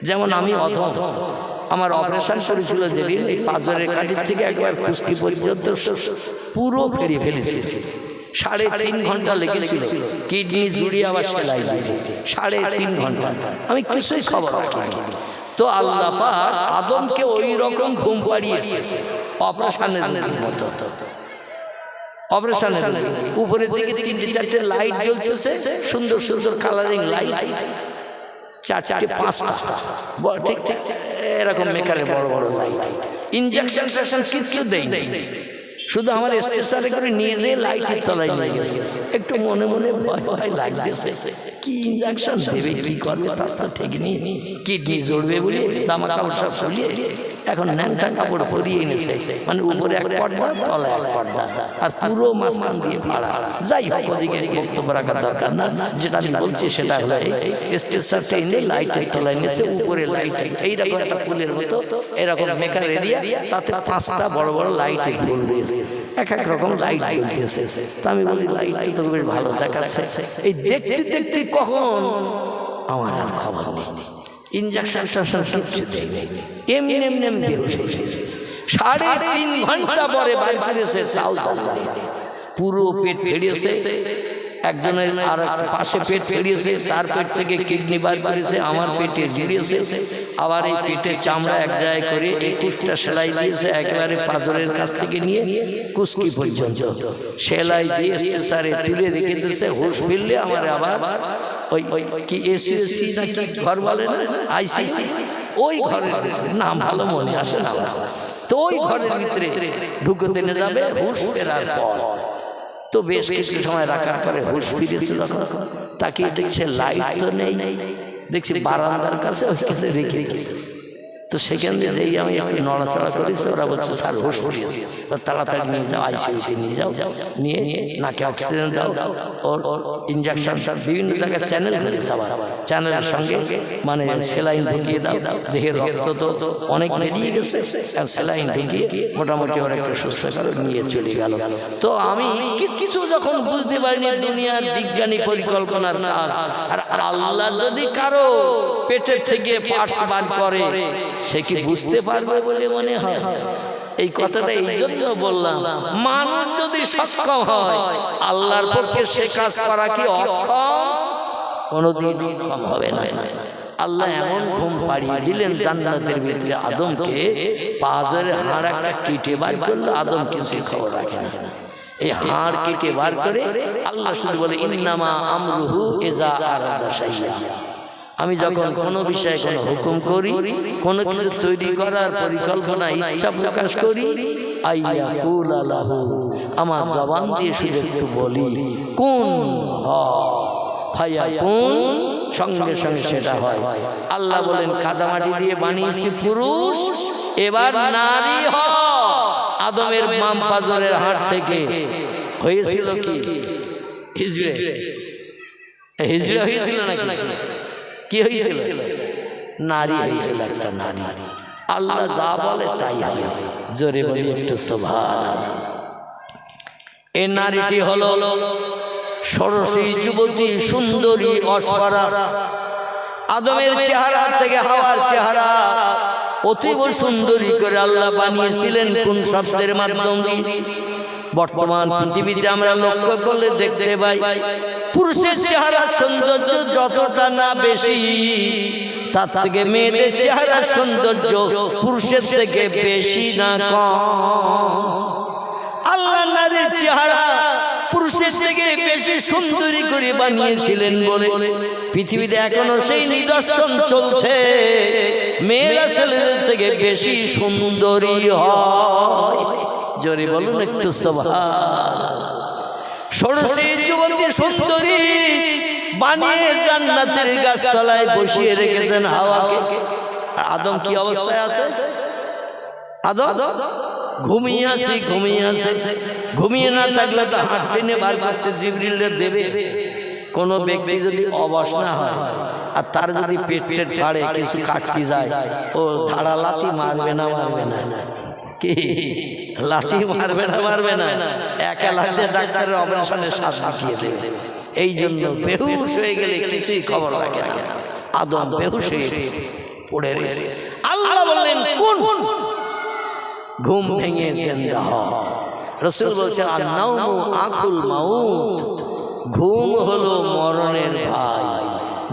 যেমন আমি অধম, আমার অপারেশন করেছিল যেদিন, এই পাঁজরের কাঠির থেকে একবার কুস্কি পর্যন্ত পুরো ফেরিয়ে ফেলেছি। 3.5 ঘন্টা লেগেছিল কিডনি জুড়িয়ে আবার সেলাই দিতে, 3.5 ঘন্টা। আমি কিছুই খবর রাখিনি। তো আল্লাহ পাক আদমকে ওই রকম ঘুম পাড়িয়েছে অপারেশনের রোগীর মতো। অপারেশনের উপরের দিকে 3-4টে লাইট জ্বলতেছে, সুন্দর সুন্দর কালারিং লাইট, 4-5টা ঠিক এরকম মেকারে বড় বড় লাইট, ইনজেকশন টেকশন কিচ্ছু দেয় নেই, শুধু আমার স্টেশনে করে নিয়ে যেয়ে লাইটের তলায় নিয়ে গেছে। একটু মনে মনে ভয় ভয় লাগতেছে, কি ইনজেকশন দেবে কি করবে তার তো ঠিক নেই, কিডনি জড়বে বলে জামা কাপড় সব খুলিয়ে এখন ন্যাংটা কাপড় পরিয়ে এনেছে, মানে উপরে এক পর্দা তলায় এক পর্দা আর পুরো মাঝখান দিয়ে ফাড়া। যাই হোক ওদিকে বক্তব্য রাখার দরকার না, যেটা আমি বলছি সেটা হলো স্টেশনটা এনে লাইটের তলায় নিয়েছে, উপরে লাইট এইরকম একটা ফুলের মতো এরকম মেকার এরিয়া, তাতে 5টা বড় বড় লাইটের ফুল রয়েছে, এক এক রকম লাইট জ্বলতেছে। তা আমি বলি লাইট তো বেশ ভালো দেখাচ্ছে, এই দেখতে দেখতে কখন আমার আর খবর নেই, ইনজেকশন টেকশন কিচ্ছু দেয়নি, এমনি এমনি এমনি বেহুশ হয়ে গেছে। 3.5 ঘন্টা পরে বাইর করেছে, পুরো পেট ফেড়িয়েছে, একজনের আর পাশে পেট ফেড়িয়েছে, তার পেট থেকে কিডনি বার করেছে, আমার পেটে জুড়িয়েছে, আবার এই পেটের চামড়া এক জায়গায় করে 21টা সেলাই দিয়েছে, একেবারে পাঁজরের কাছ থেকে নিয়ে কুস্কি পর্যন্ত সেলাই দিয়ে স্টেশনে তুলে রেখে দিয়েছে। হুঁশ ফিরলে আমার আবার ওই কি এসি না কি ঘর বলে না, আইসিসি, ওই ঘরের নাম ভালো মনে আসে না, তো ওই ঘরের ভিতরে ঢুকতে নিয়ে যাবে হুঁশ ফেরার পর। তো বেশ কিছু সময় রাখার পরে হুঁশ ফিরেছে, যখন তাকিয়ে দেখছে লাইট তো নেই, দেখছি বারান্দার কাছে ওইখানে রেখে গেছে। তো সেখান দিয়ে আমি একটু নড়াচড়া করেছি, ওরা বলছে স্যার হুঁশ ফিরেছে, তাড়াতাড়ি নিয়ে যাও, আইসিইউতে নিয়ে যাও, নিয়ে নাকে অক্সিজেন দাও, ওর ইঞ্জেকশন বিভিন্ন জায়গায় চ্যানেল করেছে, আবার চ্যানেলের সঙ্গে মানে সেলাইন ঢুকিয়ে দাও, দেহের রক্ত তো অনেক বেরিয়ে গেছে, সেলাইন ঢুকিয়ে মোটামুটি ওর একটা সুস্থ করে নিয়ে চলে গেল। তো আমি কিছু যখন বুঝতে পারিনি দুনিয়ার বিজ্ঞানী পরিকল্পনার কাজ, আর আল্লাহ যদি কারো পেটের থেকে পার্টস বার করে সে কি বুঝতে পারবে বলে মনে হয়? এই কথাটা এই জন্য বললাম, মানুষ যদি সক্ষম হয় আল্লাহর পক্ষে সে কাজ করা কি অক্ষম? কোনোদিন অক্ষম হবে না। আল্লাহ এমন ঘুম পাড়িয়ে দিলেন জান্নাতের ভিতরে আদমকে, পাঁজরের হাড় একটা কেটে বার করলো, আদম কিছুই খবর রাখে না। এই হাড় কেটে বার করে আল্লাহ শুধু বলে ইন্নামা আমরুহু ইযা আরাদা শাইআ, আমি যখন কোনো বিষয়ে কোনো হুকুম করি, কোনো কিছু তৈরি করার পরিকল্পনা ইচ্ছা প্রকাশ করি, আইয়াকুলা লাহু, আমার জবান দিয়ে শুধু একটু বলি কুন ফায়াকুন, সঙ্গে সঙ্গে সেটা হয়। আল্লাহ বলেন কাদামাটি দিয়ে বানিয়েছি পুরুষ, এবার নারী হ। আদমের বাম পাঁজরের হাড় থেকে হয়েছিল কি হিজড়ে, হিজড়ে হয়েছিল নাকি? কি হয়েছিল? নারী হয়েছিল, একটা নারী। আল্লাহ যা বলে তাই হয়, জোরে বলি একটু সুবহানাল্লাহ। এই নারীটি হলো ষোড়শী যুবতী, সুন্দরী, অস্পরা। আদমের চেহারা থেকে হাওয়ার চেহারা অতীব সুন্দরী করে আল্লাহ বানিয়েছিলেন কোন শব্দের মাধ্যমে? বর্তমান পৃথিবীতে আমরা লক্ষ্য করলে দেখতে পাই পুরুষের চেহারা সৌন্দর্য যতটা না বেশি, তার থেকে মেয়েদের চেহারা সৌন্দর্য পুরুষের থেকে বেশি না কম। আল্লাহ নারীর চেহারা পুরুষের থেকে বেশি সুন্দরী করে বানিয়েছিলেন বলে পৃথিবীতে এখনো সেই নিদর্শন চলছে, মেয়েরা ছেলেদের থেকে বেশি সুন্দরী হয়। জোরে বলুন একটু সুবহানাল্লাহ। ষোড়শী যুবতী সুন্দরী বানিয়ে জান্নাতের গাছতলায় বসিয়ে রেখেছেন হাওয়াকে। আদম কি অবস্থায় আছে? আদম ঘুমিয়ে আছে, ঘুমিয়ে না থাকলে তো হাত টেনে বার করতে জিবরিলের দেবে। কোনো ব্যক্তি যদি অবশ না হয় আর তার যদি পেট ফাড়ে, কিছু কাটতে যায়, ও ঝাড়া লাথি মারবে না? কি লাথি মারবে না, একা লাথি ডাক্তারের অপারেশনের শ্বাস আটকিয়ে দেবে। এই জন্য বেহুশ হয়ে গেলে কিছুই খবর রাখে না। আদম বেহুশ হয়ে পড়ে রয়েছে। আল্লাহ বললেন কোন ঘুম ভেঙে জিন্দা হ। রাসূল বলছেন আন-নাওমু আকুল মাউত, ঘুম হলো মরণের ভাই।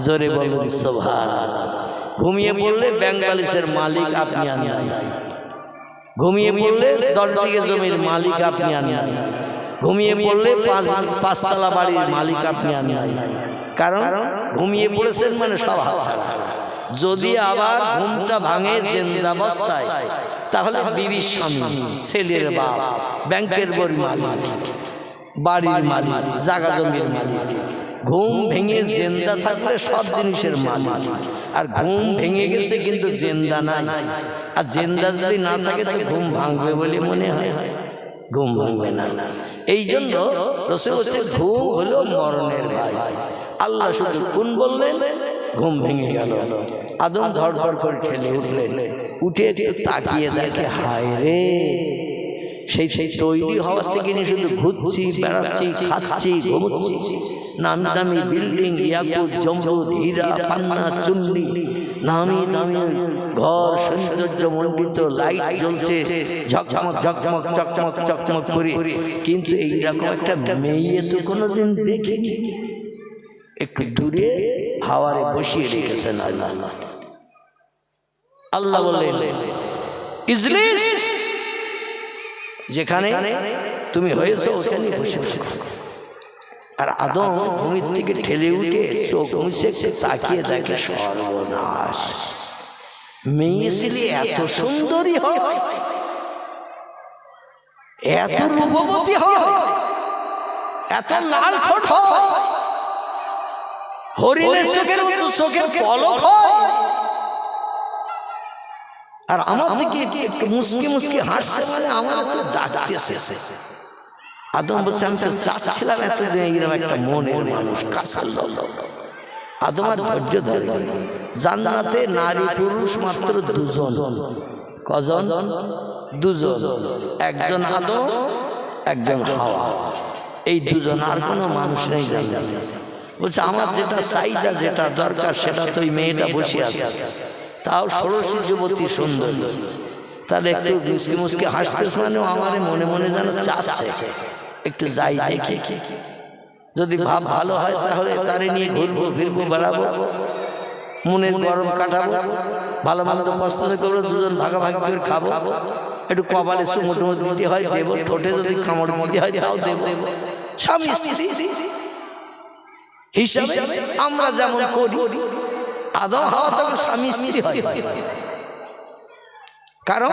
জোরে বলুন সুবহানাল্লাহ। ঘুমিয়ে পড়লে ব্যাংক ব্যালেন্সের মালিক আপনি আর নাই, ঘুমিয়ে পড়লে 10 বিঘা জমির মালিক আপনি আর নাই, ঘুমিয়ে পড়লে 5 তলা বাড়ির মালিক আপনি আর নাই। কারণ ঘুমিয়ে পড়েছেন মানে সব হাতছাড়া। যদি আবার ঘুমটা ভাঙে জিন্দাবস্থায়, তাহলে বিবির স্বামী, ছেলের বাপ, ব্যাংকের বড় মালিক, বাড়ির মালিক, জায়গা জমির মালিক। ঘুম ভেঙে জিন্দা থাকলে সব জিনিসের মালিক, আর ঘুম ভেঙে গেছে কিন্তু জিন্দা নাই। আর জিন্দা যদি না থাকে তো ঘুম ভাঙবে বলে মনে হয়, ঘুম ভাঙবে না। এই জন্য রাসূল বলছে ঘুম হলো মরণের ভাই। আল্লাহ শুধু কোন বললেন, ঘুম ভেঙে গেল। আদম ধড়ফড় করে ঠেলে উঠলেন, উঠে একটু তাকিয়ে দেখে হায় রে, সেই তৈরি হওয়ার থেকে নিয়ে শুধু ঘুরছি, বেড়াচ্ছি, খাচ্ছি, ঘুমোচ্ছি। নামি দামি বিল্ডিং, ইয়াকুত, জমরুদ, হীরা, পান্না, চুন্নি, নামি দামি ঘর, সৌন্দর্য মণ্ডিত, লাইট জ্বলছে ঝকঝমক ঝকঝমক চকচমক চকচমক করে। কিন্তু এইরকম একটা মেয়ে তো কোনোদিন দেখিনি। একটু দূরে হাওয়ারে বসিয়ে রেখেছেন আল্লাহ। আল্লাহ বললেন, ইজলিস, যেখানে তুমি হয়েছো ওখানে বসে থাকো। আর আদম ঘুমের থেকে ঠেলে উঠে চোখ মুছে তাকিয়ে দেখে সর্বনাশ, মেয়ে ছেলে এত সুন্দরী হয়, এত রূপবতী হয়, এত লাল ঠোঁট হয়, হরিণের চোখের মতো চোখের পলক হয়, আর আমার দিকে একটু মুসকি মুসকি হাসছে, মানে আমার তো ডাকতেছে। আদম বলছে আমি তো চাচ্ছিলাম এতদিন এরকম একটা মনের মানুষ, কাছের লোক। আদম আর ধৈর্য ধরে। জান্নাতে নারী পুরুষ মাত্র দুজন। কজন? দুজন। একজন আদম, একজন হাওয়া। এই দুজন, আর কোনো মানুষ নেই জান্নাতে। বলছে আমার যেটা চাহিদা, যেটা দরকার, সেটা তো ওই মেয়েটা বসে আছে, তাও ষোড়শী যুবতী সুন্দরী। তাহলে একটু মুসকি মুসকি হাসতে শোনানো আমার মনে মনে যেন চাচ্ছে একটু যাই দেখি, যদি ভাব ভালো হয় তাহলে তারে নিয়ে ঘুরবো ফিরবো, বেড়াবো, মনের গরম কাটাবো, ভালো মন্দ পছন্দ করবো, দুজন ভাগাভাগি করে খাবো, একটু কপালে চুমো টুমো দিতে হয় দেব, ঠোঁটে যদি কামড় দিতে হয় তাও দেব। স্বামী স্ত্রী হিসাবে আমরা যেমন করি, আদম হাওয়া তখন স্বামী স্ত্রী হয়। কারণ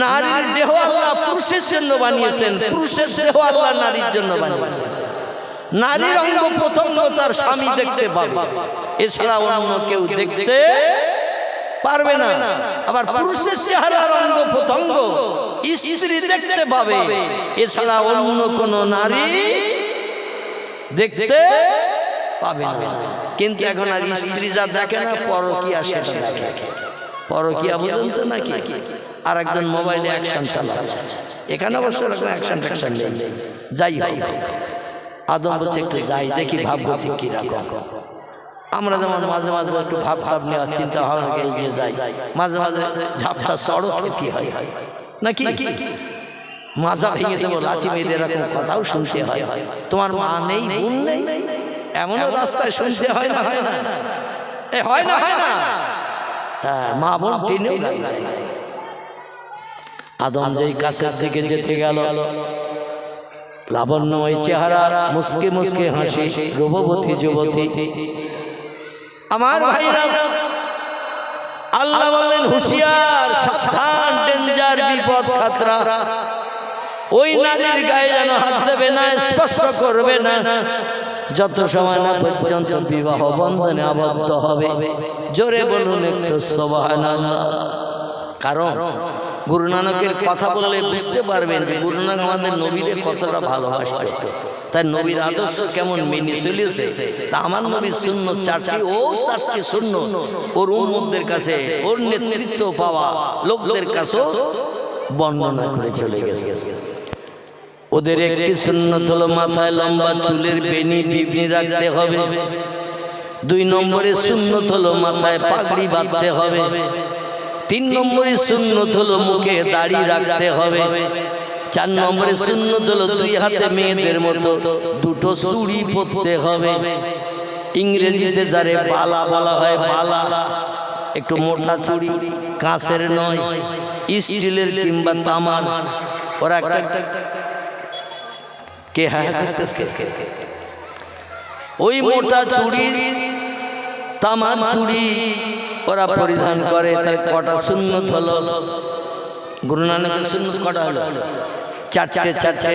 নারীর দেহ আল্লাহ পুরুষের জন্য বানিয়েছেন, পুরুষের দেহ আল্লাহ নারীর জন্য বানিয়েছেন। নারীর অঙ্গ প্রত্যঙ্গ তার স্বামী দেখতে পাবে, এছাড়া অন্য কেউ দেখতে পারবে না। আবার পুরুষের চেহারার অঙ্গ প্রত্যঙ্গ স্ত্রী দেখতে পাবে, এছাড়া অন্য কোন নারী দেখতে পাবে না। কিন্তু এখন আর স্ত্রী যা দেখে না, পরকীয়া সেটা দেখে। পরকীয়া বুঝুন তো নাকি? আর একজন মোবাইলে অ্যাকশন চালাচ্ছে, এখানে অবশ্য এরকম অ্যাকশন ট্যাকশন নেই। যাই হোক, আদম বলছে একটু যাই দেখি ভাববো ঠিক কিরকম। আমরা যেমন মাঝে মাঝে একটু ভাব ভাব নেওয়ার চিন্তা ভাবনা এগিয়ে যাই, মাঝে মাঝে ঝাপটা সড়ক খেতে হয় নাকি, মাজা ভেঙে দেবো, লাঠি মেয়েদের এরকম কথাও শুনতে হয়। তোমার মা নেই, বোন নেই, এমনও রাস্তায় শুনতে হয় না, হয় না, এ হয় না, হয় না। হ্যাঁ, মা বোন টেনেও গালি দেয়। আদম যেই কাছের দিকে যেতে গেল, লাবণ্যময় চেহারা, মুসকে মুসকে হাসি, রূপবতী যুবতী। আমার ভাইরা, আল্লাহ বললেন হুঁশিয়ার, সাবধান, ডেঞ্জার, বিপদ, খাতরা। ওই নারীর গায়ে যেন হাত দেবে না, স্পর্শ করবে না, যত সময় না পর্যন্ত বিবাহ বন্ধনে আবদ্ধ হবে। জোরে বলুন একটু সুবহানাল্লাহ। কারণ গুরু নানকের কথা বললে বুঝতে পারবেন যে গুরু নানক আমাদের নবীদের কতটা ভালোবাসত, তাই নবীর আদর্শ কেমন মেনে চলেছে। তা আমার নবীর সুন্নত চারটি, ও চারটি সুন্নত ওর উম্মতদের কাছে, ওর নেতৃত্ব পাওয়া লোকদের কাছে বর্ণনা করে চলে গেছে। ওদের একটি সুন্নত হলো মাথায় লম্বা চুলের বেনি বিবনি রাখতে হবে। 2 নম্বরে সুন্নত হলো মাথায় পাগড়ি বাঁধতে হবে। 3 নম্বরে সুন্নত হলো মুখে দাড়ি রাখতে হবে। 4 নম্বরে সুন্নত হলো 2 হাতে মেয়েদের মতো 2টো চুড়ি পরতে হবে। ইংরেজিতে যারে বালা বলা হয়, বালা একটু মোটা চুড়ি, কাঁচের নয়, স্টিলের কিংবা তামার। ওরা কে হ্যাঁ করতেছে, ওই মোটা চুড়ি তামার চুড়ি ওরা পরিধান করে। তার কটা সুন্নত হলো? গুরু নানকের সুন্নত কটা হলো? চারটে।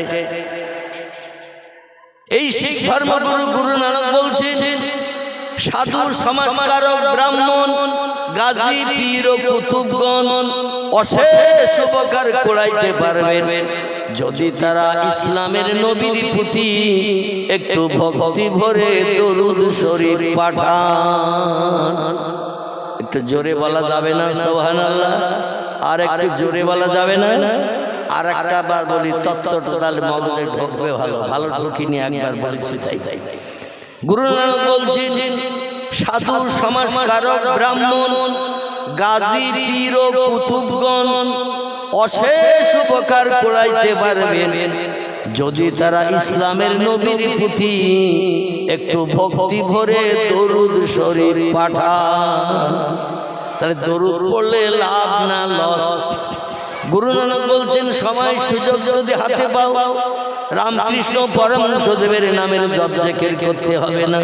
এই শিখ ধর্মগুরু গুরু নানক বলছেন, সাধু সমাজকারক ব্রাহ্মণ গাজী পীর ও কুতুবগণ অশেষ উপকার করাইতে পারবেন যদি তারা ইসলামের নবীর প্রতি একটু ভক্তি ভরে দরুদ শরীফ পাঠান। একটু জোরে বলা যাবে না সুবহানাল্লাহ? আর একটু জোরে বলা যাবে না? আর একটা বার বলি, তত্ত্বটা তাহলে মগজে ঢুকবে। ভালো ঢুকিনি, একবার বলেছি তাই। গুরু নানক বলছেন, সাধু সমাজকারক ব্রাহ্মণ গাজী পীর ও কুতুবগণ অশেষ উপকার করাইতে পারবেন যদি তারা ইসলামের নবীর প্রতি একটু ভক্তি ভরে দরুদ শরীফ পাঠান। তাহলে দরুদ পড়লে লাভ না লস? গুরু নানক বলছেন, সময় সুযোগ যদি হাতে পাও রামকৃষ্ণ পরমহংসদেবের নামের জপ জিকির করতে হবে না?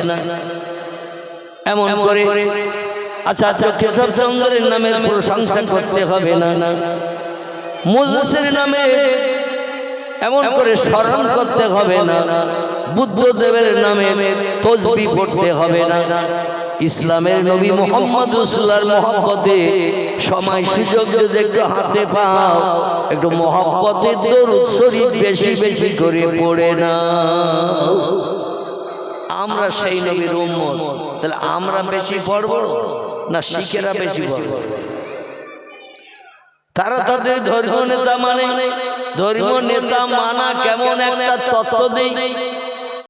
এমন করে আচ্ছা কেশবচন্দ্রের নামের প্রশংসা করতে হবে না? মুজসির নামে এমন করে স্মরণ করতে হবে না? বুদ্ধদেবের নামে তসবিহ পড়তে হবে না? ইসলামের নবী মুহাম্মদ রাসূলুল্লাহর মহব্বতে সময় সুযোগ যদি একটু হাতে পাও একটু মহব্বতে দরুদ শরীফ বেশি বেশি করে পড়ে না। আমরা সেই নবীর উম্মত, তাহলে আমরা বেশি পড়ব না শিখেরা বেশি পড়ব? তারা তাদের ধর্মীয় নেতা মানে, ধর্মীয় নেতা মানা কেমন একটা তত্ত্ব দেই।